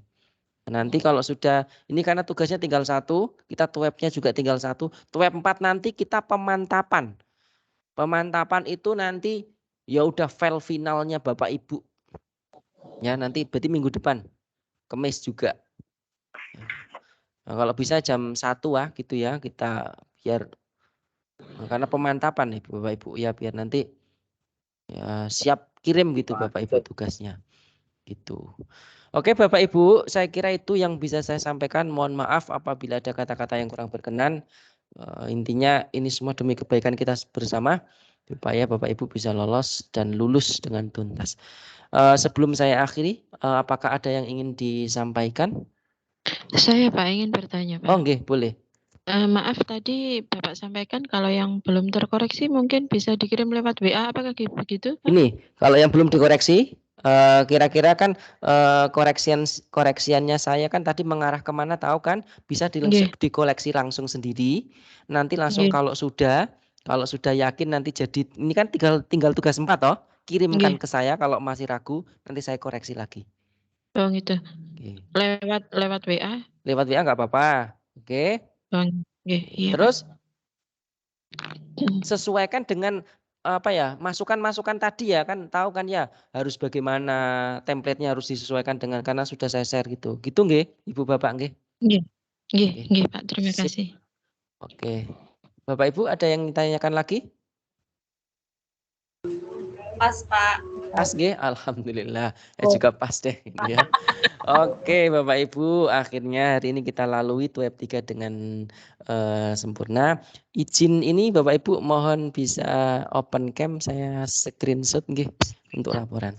Nanti kalau sudah ini karena tugasnya tinggal 1, kita tuwebnya juga tinggal 1. Tuweb 4 nanti kita pemantapan. Pemantapan itu nanti ya udah file finalnya Bapak Ibu. Ya nanti berarti minggu depan. Kamis juga. Nah, kalau bisa jam 1 gitu ya kita biar karena pemantapan nih Bapak Ibu ya biar nanti ya siap kirim gitu Bapak Ibu tugasnya. Gitu. Oke Bapak Ibu, saya kira itu yang bisa saya sampaikan. Mohon maaf apabila ada kata-kata yang kurang berkenan. Intinya ini semua demi kebaikan kita bersama supaya Bapak Ibu bisa lolos dan lulus dengan tuntas. Sebelum saya akhiri, apakah ada yang ingin disampaikan? Saya Pak ingin bertanya Pak. Oh nggih, boleh. Maaf tadi Bapak sampaikan kalau yang belum terkoreksi mungkin bisa dikirim lewat WA, apakah begitu Pak? Ini kalau yang belum dikoreksi, kira-kira kan koreksiannya saya kan tadi mengarah kemana tahu kan? Bisa dikoleksi langsung sendiri. Nanti langsung kalau sudah yakin nanti jadi ini kan tinggal tugas 4 toh. Kirimkan ke saya kalau masih ragu nanti saya koreksi lagi. Oh gitu. Lewat WA? Lewat WA nggak apa-apa. Oke. Iya. Terus sesuaikan dengan apa ya masukan-masukan tadi ya kan tahu kan ya harus bagaimana template-nya harus disesuaikan dengan karena sudah saya share gitu nggih Ibu Bapak nggih. Nggih Pak, terima kasih. Oke. Bapak Ibu ada yang ditanyakan lagi? Pas Pak. Pas nggih, alhamdulillah. Juga pas deh gitu ya. Oke Bapak Ibu, akhirnya hari ini kita lalui Tuweb 3 dengan sempurna. Izin ini Bapak Ibu mohon bisa open cam saya screenshot nggih untuk laporan.